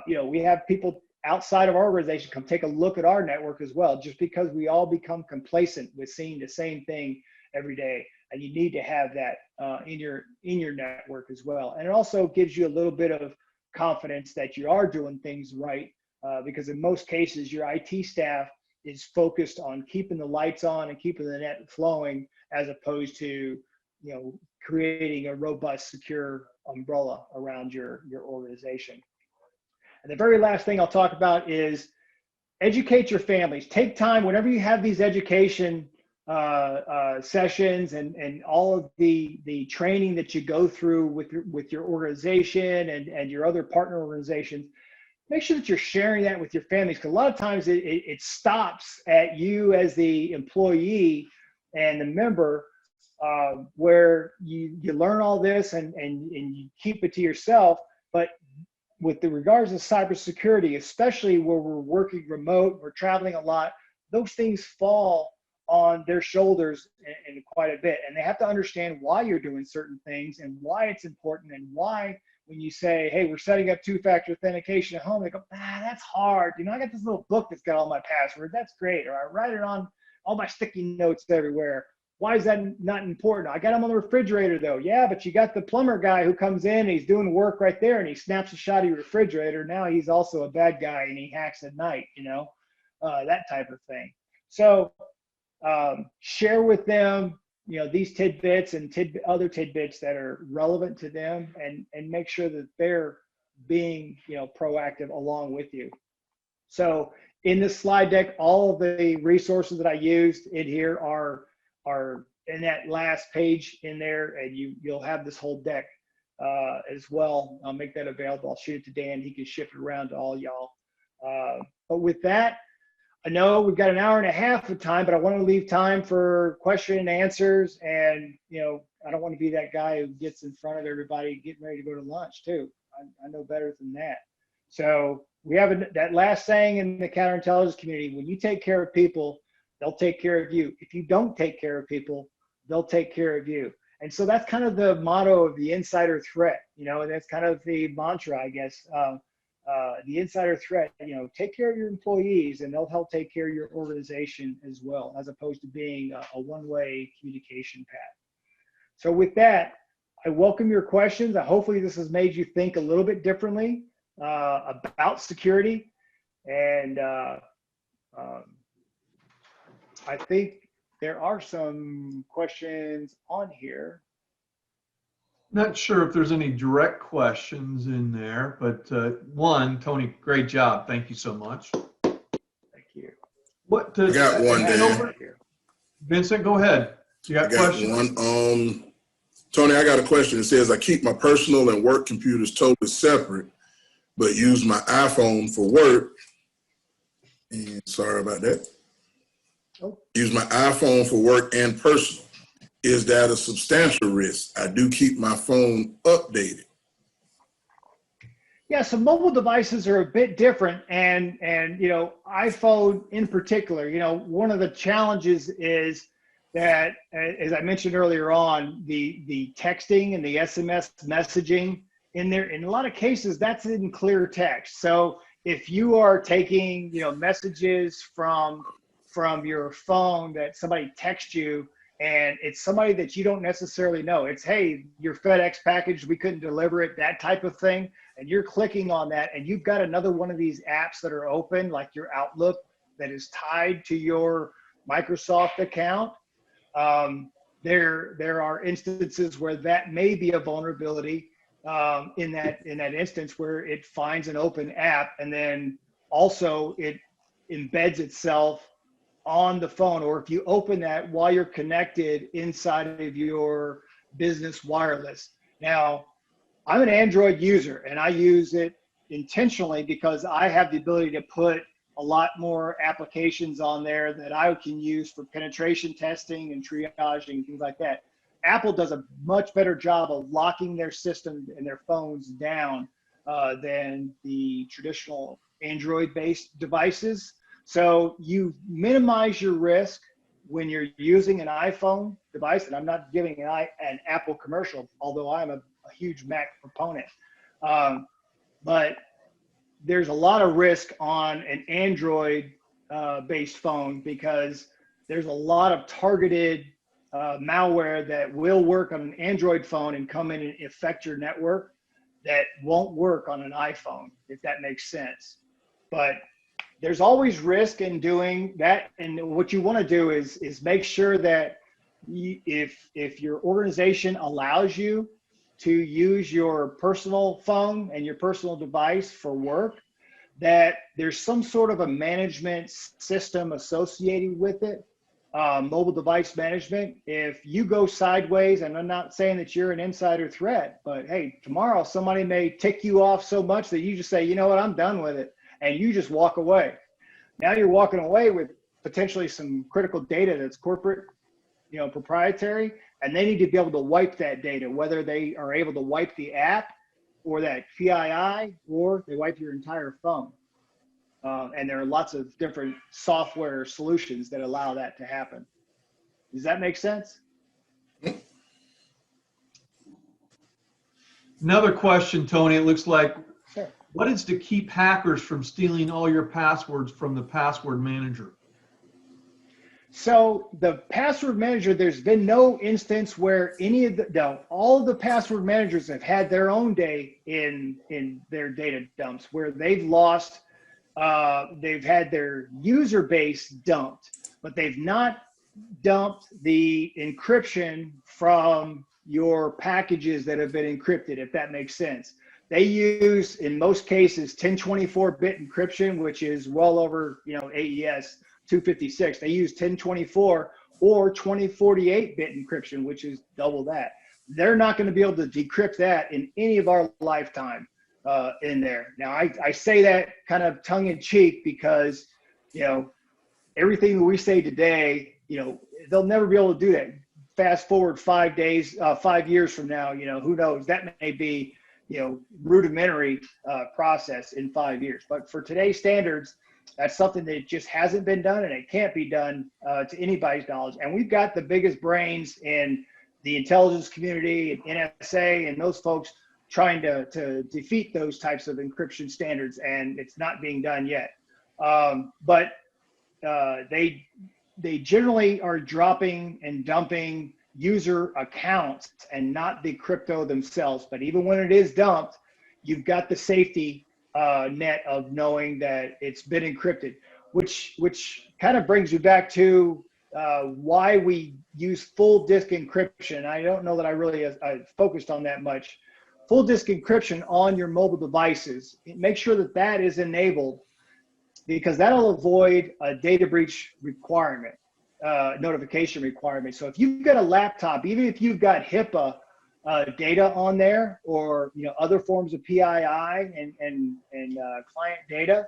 We have people outside of our organization come take a look at our network as well, just because we all become complacent with seeing the same thing every day. And you need to have that in your network as well. And it also gives you a little bit of confidence that you are doing things right, because in most cases, your IT staff is focused on keeping the lights on and keeping the net flowing, as opposed to, creating a robust, secure umbrella around your organization. And the very last thing I'll talk about is educate your families. Take time whenever you have these education sessions and all of the training that you go through with your organization and your other partner organizations. Make sure that you're sharing that with your families, because a lot of times it stops at you as the employee and the member, where you learn all this and you keep it to yourself. But with the regards to cybersecurity, especially where we're working remote, we're traveling a lot, those things fall on their shoulders in quite a bit. And they have to understand why you're doing certain things and why it's important, and why when you say, hey, we're setting up two-factor authentication at home, they go, that's hard. I got this little book that's got all my passwords. That's great. Or I write it on all my sticky notes everywhere. Why is that not important? I got them on the refrigerator though. Yeah, but you got the plumber guy who comes in and he's doing work right there and he snaps a shot of your refrigerator. Now he's also a bad guy and he hacks at night, that type of thing. So share with them, these tidbits and other tidbits that are relevant to them, and make sure that they're being, proactive along with you. So in this slide deck, all of the resources that I used in here are in that last page in there, and you'll have this whole deck as well. I'll make that available. I'll shoot it to Dan. He can shift it around to all y'all. But with that, I know we've got an hour and a half of time, but I want to leave time for question and answers. And, I don't want to be that guy who gets in front of everybody getting ready to go to lunch too. I know better than that. So we have that last saying in the counterintelligence community: when you take care of people, they'll take care of you. If you don't take care of people, they'll take care of you. And so that's kind of the motto of the insider threat, and that's kind of the mantra, I guess. The insider threat, take care of your employees and they'll help take care of your organization as well, as opposed to being a one-way communication path. So with that, I welcome your questions. Hopefully this has made you think a little bit differently about security. And I think there are some questions on here. Not sure if there's any direct questions in there, but one, Tony, great job. Thank you so much. Thank you. What I got one, Dan. Vincent, go ahead. You got questions? One. Tony, I got a question. It says, I keep my personal and work computers totally separate, but use my iPhone for work. And sorry about that. Oh. Use my iPhone for work and personal. is that a substantial risk? I do keep my phone updated. Yeah, so mobile devices are a bit different, and iPhone in particular. One of the challenges is that, as I mentioned earlier on, the texting and the SMS messaging in there, in a lot of cases, that's in clear text. So if you are taking messages from your phone that somebody texts you, and it's somebody that you don't necessarily know, it's, hey, your FedEx package, we couldn't deliver it, that type of thing, and you're clicking on that, and you've got another one of these apps that are open, like your Outlook, that is tied to your Microsoft account. There are instances where that may be a vulnerability, in that instance where it finds an open app, and then also it embeds itself on the phone, or if you open that while you're connected inside of your business wireless. Now, I'm an Android user, and I use it intentionally because I have the ability to put a lot more applications on there that I can use for penetration testing and triaging, things like that. Apple does a much better job of locking their system and their phones down than the traditional Android-based devices. So you minimize your risk when you're using an iPhone device, and I'm not giving an Apple commercial, although I'm a huge Mac proponent. But there's a lot of risk on an Android based phone, because there's a lot of targeted malware that will work on an Android phone and come in and affect your network that won't work on an iPhone, if that makes sense. But there's always risk in doing that. And what you want to do is make sure that if your organization allows you to use your personal phone and your personal device for work, that there's some sort of a management system associated with it, mobile device management. If you go sideways, and I'm not saying that you're an insider threat, but hey, tomorrow somebody may tick you off so much that you just say, you know what, I'm done with it. And you just walk away. Now you're walking away with potentially some critical data that's corporate, proprietary, and they need to be able to wipe that data, whether they are able to wipe the app or that PII, or they wipe your entire phone. And there are lots of different software solutions that allow that to happen. Does that make sense? Another question, Tony, it looks like, Sure. what is to keep hackers from stealing all your passwords from the password manager? So the password manager, there's been no instance where all the password managers have had their own day in their data dumps where they've lost, they've had their user base dumped, but they've not dumped the encryption from your packages that have been encrypted, if that makes sense. They use, in most cases, 1024-bit encryption, which is well over, AES 256. They use 1024 or 2048-bit encryption, which is double that. They're not going to be able to decrypt that in any of our lifetime in there. Now, I say that kind of tongue in cheek because, everything that we say today, they'll never be able to do that. Fast forward 5 years from now, who knows? That may be, rudimentary process in 5 years. But for today's standards, that's something that just hasn't been done, and it can't be done to anybody's knowledge. And we've got the biggest brains in the intelligence community and NSA and those folks trying to defeat those types of encryption standards, and it's not being done yet. But they generally are dropping and dumping user accounts and not the crypto themselves. But even when it is dumped, you've got the safety net of knowing that it's been encrypted, which kind of brings you back to why we use full disk encryption. I don't know that I really focused on that much. Full disk encryption on your mobile devices. Make sure that that is enabled, because that'll avoid a data breach requirement, notification requirement. So if you've got a laptop, even if you've got HIPAA data on there, or other forms of PII and client data,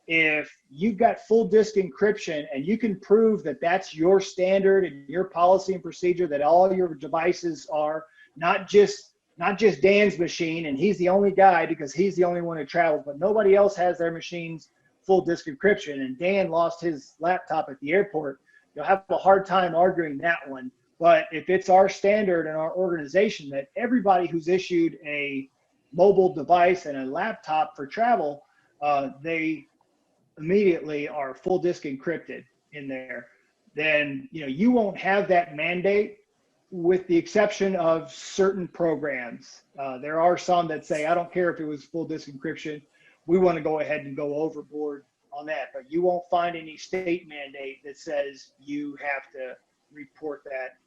if you've got full disk encryption and you can prove that that's your standard and your policy and procedure, that all your devices are not just Dan's machine and he's the only guy because he's the only one who travels, but nobody else has their machines full disk encryption, and Dan lost his laptop at the airport, you'll have a hard time arguing that one. But if it's our standard in our organization that everybody who's issued a mobile device and a laptop for travel, they immediately are full disk encrypted in there, then you won't have that mandate, with the exception of certain programs. There are some that say, I don't care if it was full disk encryption, we want to go ahead and go overboard on that. But you won't find any state mandate that says you have to report that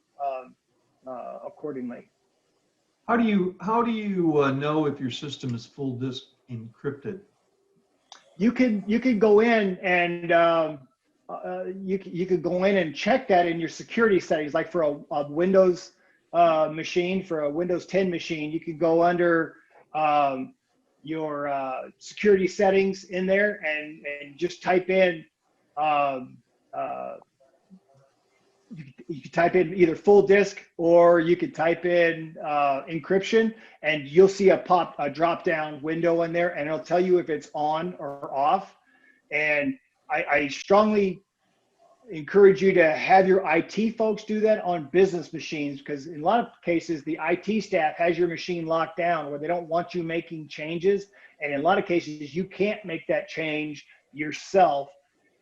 accordingly. How do you know if your system is full disk encrypted? You can go in and you could go in and check that in your security settings. Like for a Windows machine, for a Windows 10 machine, you can go under your security settings in there and just type in you can type in either full disk or you could type in encryption, and you'll see a drop down window in there, and it'll tell you if it's on or off. And I strongly encourage you to have your IT folks do that on business machines, because in a lot of cases the IT staff has your machine locked down where they don't want you making changes, and in a lot of cases you can't make that change yourself,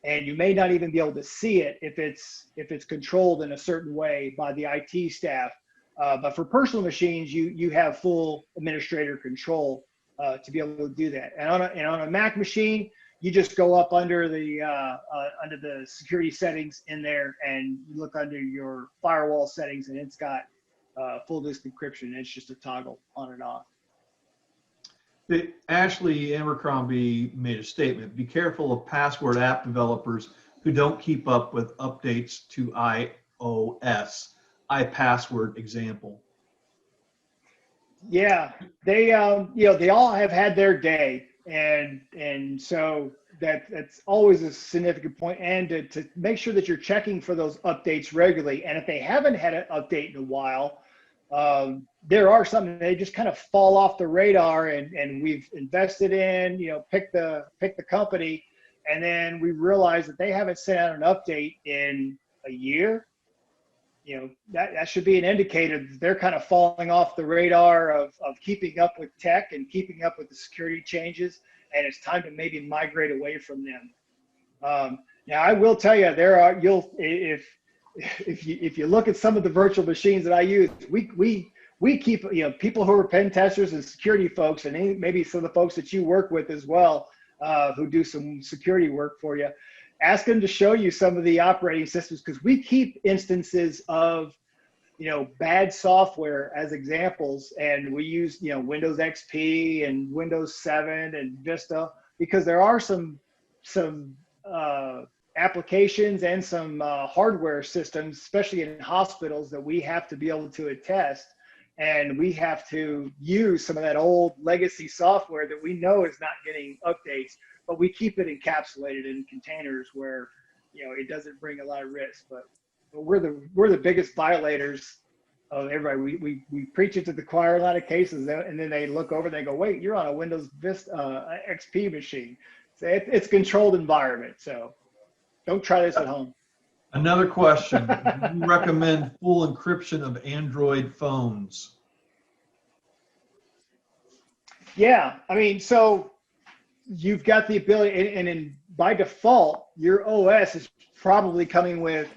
and you may not even be able to see it if it's controlled in a certain way by the IT staff. But for personal machines, you have full administrator control to be able to do that. And on a Mac machine, you just go up under the security settings in there, and you look under your firewall settings, and it's got full disk encryption. It's just a toggle on and off. Ashley Abercrombie made a statement: be careful of password app developers who don't keep up with updates to iOS. iPassword example. Yeah, they they all have had their day, and so that's always a significant point. And to make sure that you're checking for those updates regularly, and if they haven't had an update in a while, there are some they just kind of fall off the radar, and we've invested in, pick the company, and then we realize that they haven't sent out an update in a year. That should be an indicator that they're kind of falling off the radar of keeping up with tech and keeping up with the security changes, and it's time to maybe migrate away from them. Now, I will tell you, if you look at some of the virtual machines that I use, we keep, people who are pen testers and security folks, and maybe some of the folks that you work with as well, who do some security work for you, ask them to show you some of the operating systems, because we keep instances of, bad software as examples, and we use, Windows XP and Windows 7 and Vista, because there are some applications and some hardware systems, especially in hospitals, that we have to be able to attest, and we have to use some of that old legacy software that we know is not getting updates, but we keep it encapsulated in containers where it doesn't bring a lot of risk. But we're the biggest violators of everybody. We preach it to the choir in a lot of cases, and then they look over and they go, wait, you're on a Windows Vista XP machine. So it's a controlled environment, so don't try this at home. Another question: do you recommend full encryption of Android phones? Yeah, so you've got the ability, and by default, your OS is probably coming with,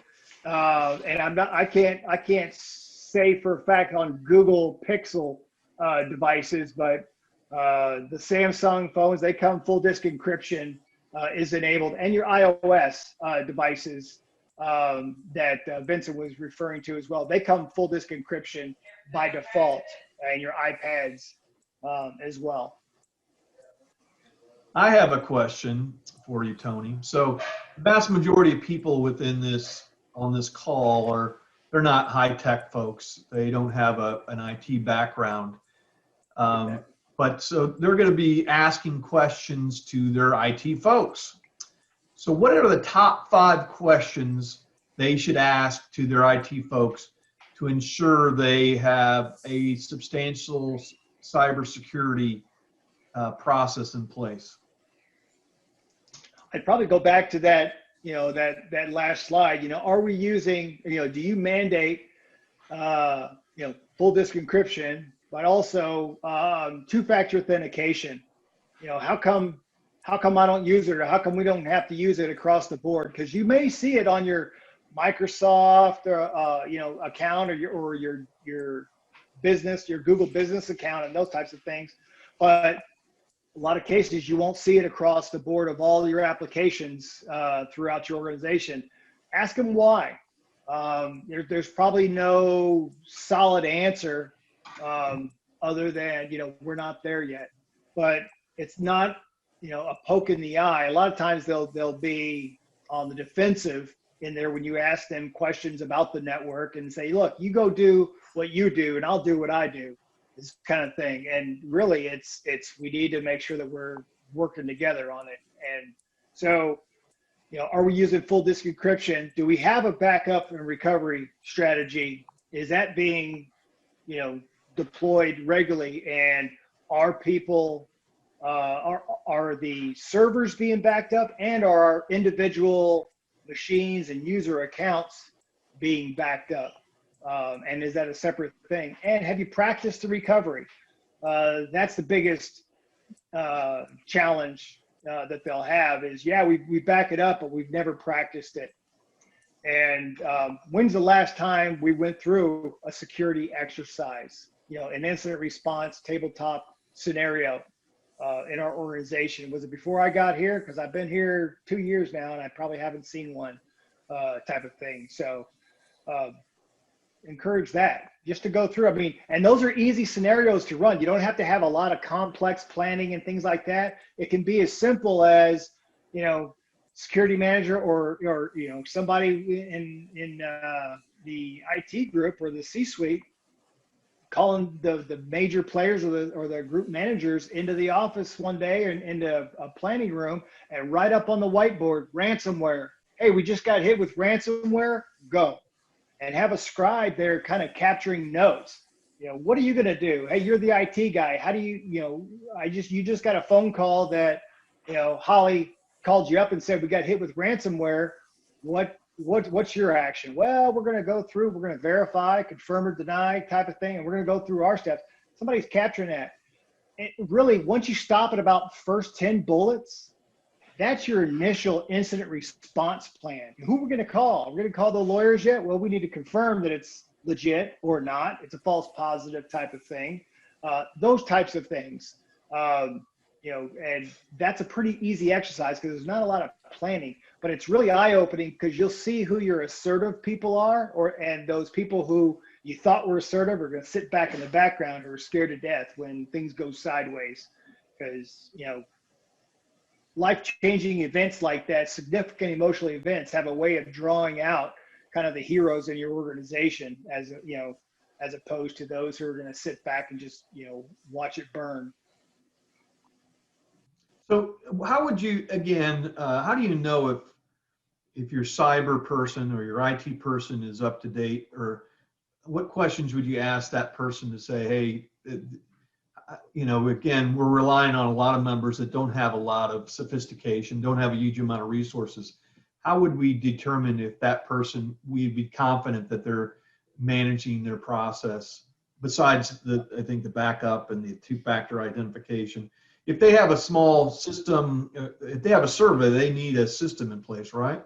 and I can't say for a fact on Google Pixel devices, but the Samsung phones, they come full disk encryption is enabled, and your iOS devices that Vincent was referring to as well, they come full disk encryption by default, and your iPads as well. I have a question for you, Tony. So the vast majority of people on this call they're not high-tech folks. They don't have an IT background. But so they're going to be asking questions to their IT folks. So what are the top 5 questions they should ask to their IT folks to ensure they have a substantial cybersecurity process in place? I'd probably go back to that, that last slide. Are we using, do you mandate, full disk encryption, but also two-factor authentication? How come I don't use it, or how come we don't have to use it across the board? Because you may see it on your Microsoft account, or your business, your Google business account, and those types of things, but a lot of cases you won't see it across the board of all your applications throughout your organization. Ask them why. There's probably no solid answer other than we're not there yet, but it's not a poke in the eye. A lot of times they'll be on the defensive in there when you ask them questions about the network and say, look, you go do what you do and I'll do what I do, this kind of thing. And really it's we need to make sure that we're working together on it. And so are we using full disk encryption? Do we have a backup and recovery strategy? Is that being deployed regularly? And are people are the servers being backed up, and are our individual machines and user accounts being backed up? And is that a separate thing? And have you practiced the recovery? That's the biggest challenge that they'll have is, we back it up, but we've never practiced it. And when's the last time we went through a security exercise, an incident response tabletop scenario in our organization? Was it before I got here? Because I've been here 2 years now and I probably haven't seen one type of thing. So encourage that just to go through. I mean, and those are easy scenarios to run. You don't have to have a lot of complex planning and things like that. It can be as simple as, security manager or somebody in the IT group or the C-suite calling the major players or the group managers into the office one day and into a planning room and write up on the whiteboard, ransomware. Hey, we just got hit with ransomware, go. And have a scribe there kind of capturing notes. What are you going to do? Hey, you're the IT guy. How do you, you just got a phone call that, Holly called you up and said, we got hit with ransomware. What's your action? Well, we're going to go through, we're going to verify, confirm or deny type of thing. And we're going to go through our steps. Somebody's capturing that. And really, once you stop at about first 10 bullets, that's your initial incident response plan. Who we're going to call? We're going to call the lawyers yet? Well, we need to confirm that it's legit or not. It's a false positive type of thing. Those types of things. And that's a pretty easy exercise because there's not a lot of planning, but it's really eye-opening because you'll see who your assertive people are, and those people who you thought were assertive are going to sit back in the background or are scared to death when things go sideways. Because, life-changing events like that, significant emotional events, have a way of drawing out kind of the heroes in your organization as opposed to those who are going to sit back and just, watch it burn. So how would you, again, how do you know if your cyber person or your IT person is up to date, or what questions would you ask that person to say, hey, again, we're relying on a lot of members that don't have a lot of sophistication, don't have a huge amount of resources. How would we determine if that person, we'd be confident that they're managing their process besides I think the backup and the two-factor identification? If they have a small system, if they have a survey, they need a system in place, right?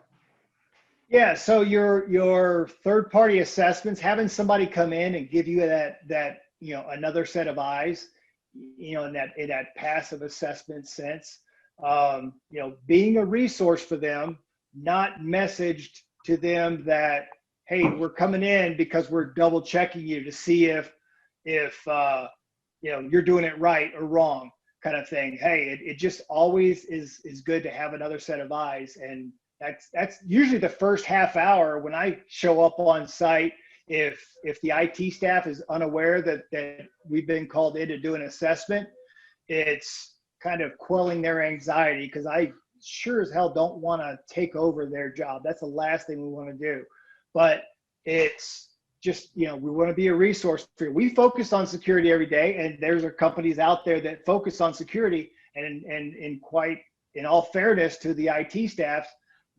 Yeah, so your third-party assessments, having somebody come in and give you that another set of eyes, in that passive assessment sense, being a resource for them, not messaged to them that, hey, we're coming in because we're double checking you to see if you're doing it right or wrong, kind of thing. Hey, it just always is good to have another set of eyes. And that's usually the first half hour when I show up on site. If the IT staff is unaware that we've been called in to do an assessment, it's kind of quelling their anxiety, because I sure as hell don't want to take over their job. That's the last thing we want to do. But it's just, we want to be a resource for you. We focus on security every day, and there's companies out there that focus on security, and in all fairness to the IT staff,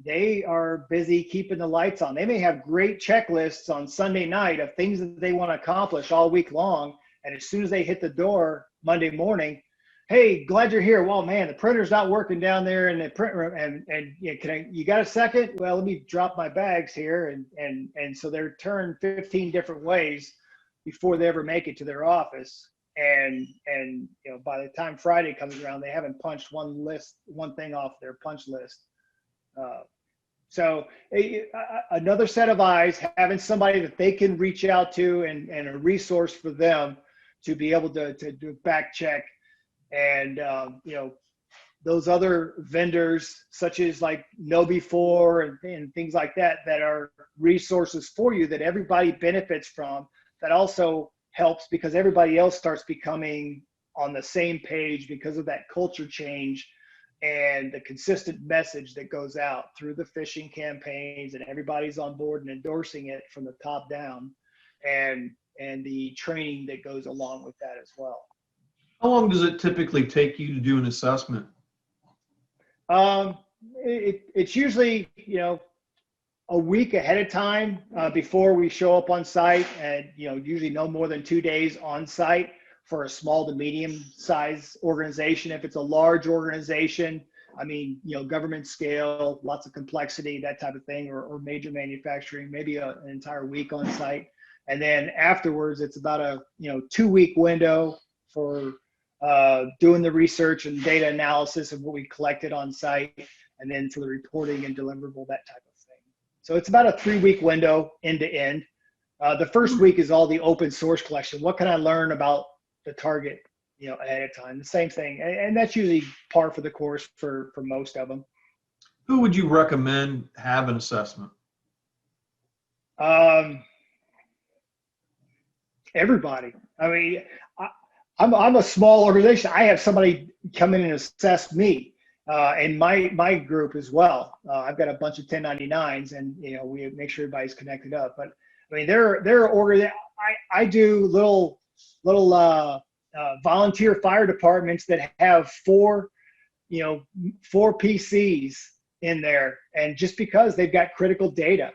they are busy keeping the lights on. They may have great checklists on Sunday night of things that they want to accomplish all week long. And as soon as they hit the door Monday morning, hey, glad you're here. Well, man, the printer's not working down there in the print room. And you got a second? Well, let me drop my bags here. And so they're turned 15 different ways before they ever make it to their office. And by the time Friday comes around, they haven't punched one thing off their punch list. So another set of eyes, having somebody that they can reach out to and a resource for them to be able to do back check. And, those other vendors such as like KnowBe4 and things like that, that are resources for you that everybody benefits from, that also helps because everybody else starts becoming on the same page because of that culture change and the consistent message that goes out through the phishing campaigns, and everybody's on board and endorsing it from the top down, and the training that goes along with that as well. How long does it typically take you to do an assessment? It's usually, a week ahead of time before we show up on site, and, usually no more than 2 days on site for a small to medium size organization. If it's a large organization, government scale, lots of complexity, that type of thing, or major manufacturing, maybe an entire week on site. And then afterwards, it's about a 2-week window for doing the research and data analysis of what we collected on site, and then for the reporting and deliverable, that type of thing. So it's about a 3-week window end to end. The first week is all the open source collection. What can I learn about the target, ahead of time? The same thing, and that's usually par for the course for most of them. Who would you recommend have an assessment? Everybody. I'm a small organization. I have somebody come in and assess me, and my group as well. I've got a bunch of 1099s, and we make sure everybody's connected up. But I do little volunteer fire departments that have four PCs in there, and just because they've got critical data,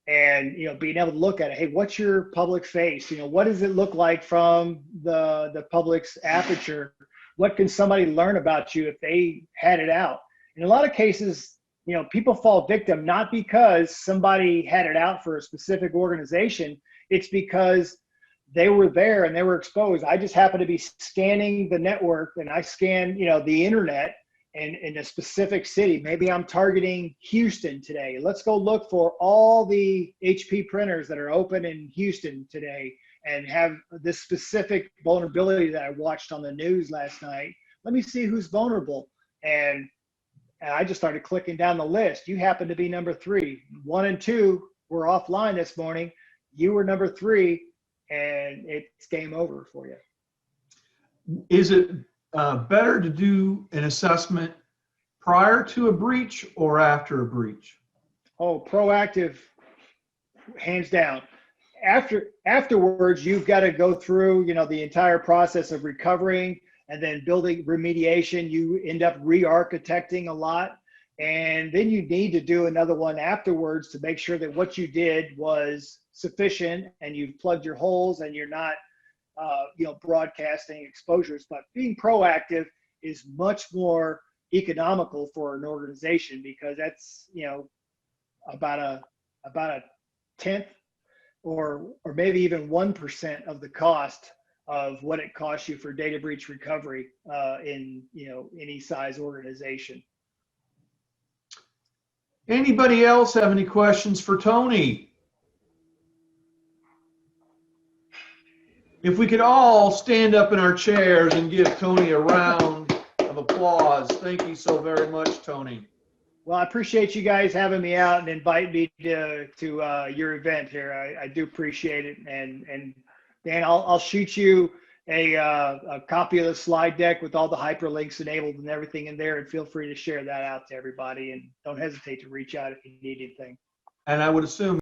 and being able to look at it, hey, what's your public face? What does it look like from the public's aperture? What can somebody learn about you if they had it out? In a lot of cases, people fall victim not because somebody had it out for a specific organization. It's because they were there and they were exposed. I just happened to be scanning the network, and I scanned, the internet in a specific city. Maybe I'm targeting Houston today. Let's go look for all the HP printers that are open in Houston today and have this specific vulnerability that I watched on the news last night. Let me see who's vulnerable. And I just started clicking down the list. You happen to be number 3. 1 and 2 were offline this morning. You were number 3, and it's game over for you. Is it better to do an assessment prior to a breach or after a breach? Oh, proactive, hands down. Afterwards, you've got to go through, the entire process of recovering and then building remediation. You end up re-architecting a lot, and then you need to do another one afterwards to make sure that what you did was sufficient and you've plugged your holes and you're not broadcasting exposures. But being proactive is much more economical for an organization, because that's about a tenth or maybe even 1% of the cost of what it costs you for data breach recovery in any size organization. Anybody else have any questions for Tony? If we could all stand up in our chairs and give Tony a round of applause. Thank you so very much, Tony. Well, I appreciate you guys having me out and inviting me to your event here. I do appreciate it. And Dan, I'll shoot you a copy of the slide deck with all the hyperlinks enabled and everything in there, and feel free to share that out to everybody, and don't hesitate to reach out if you need anything. And I would assume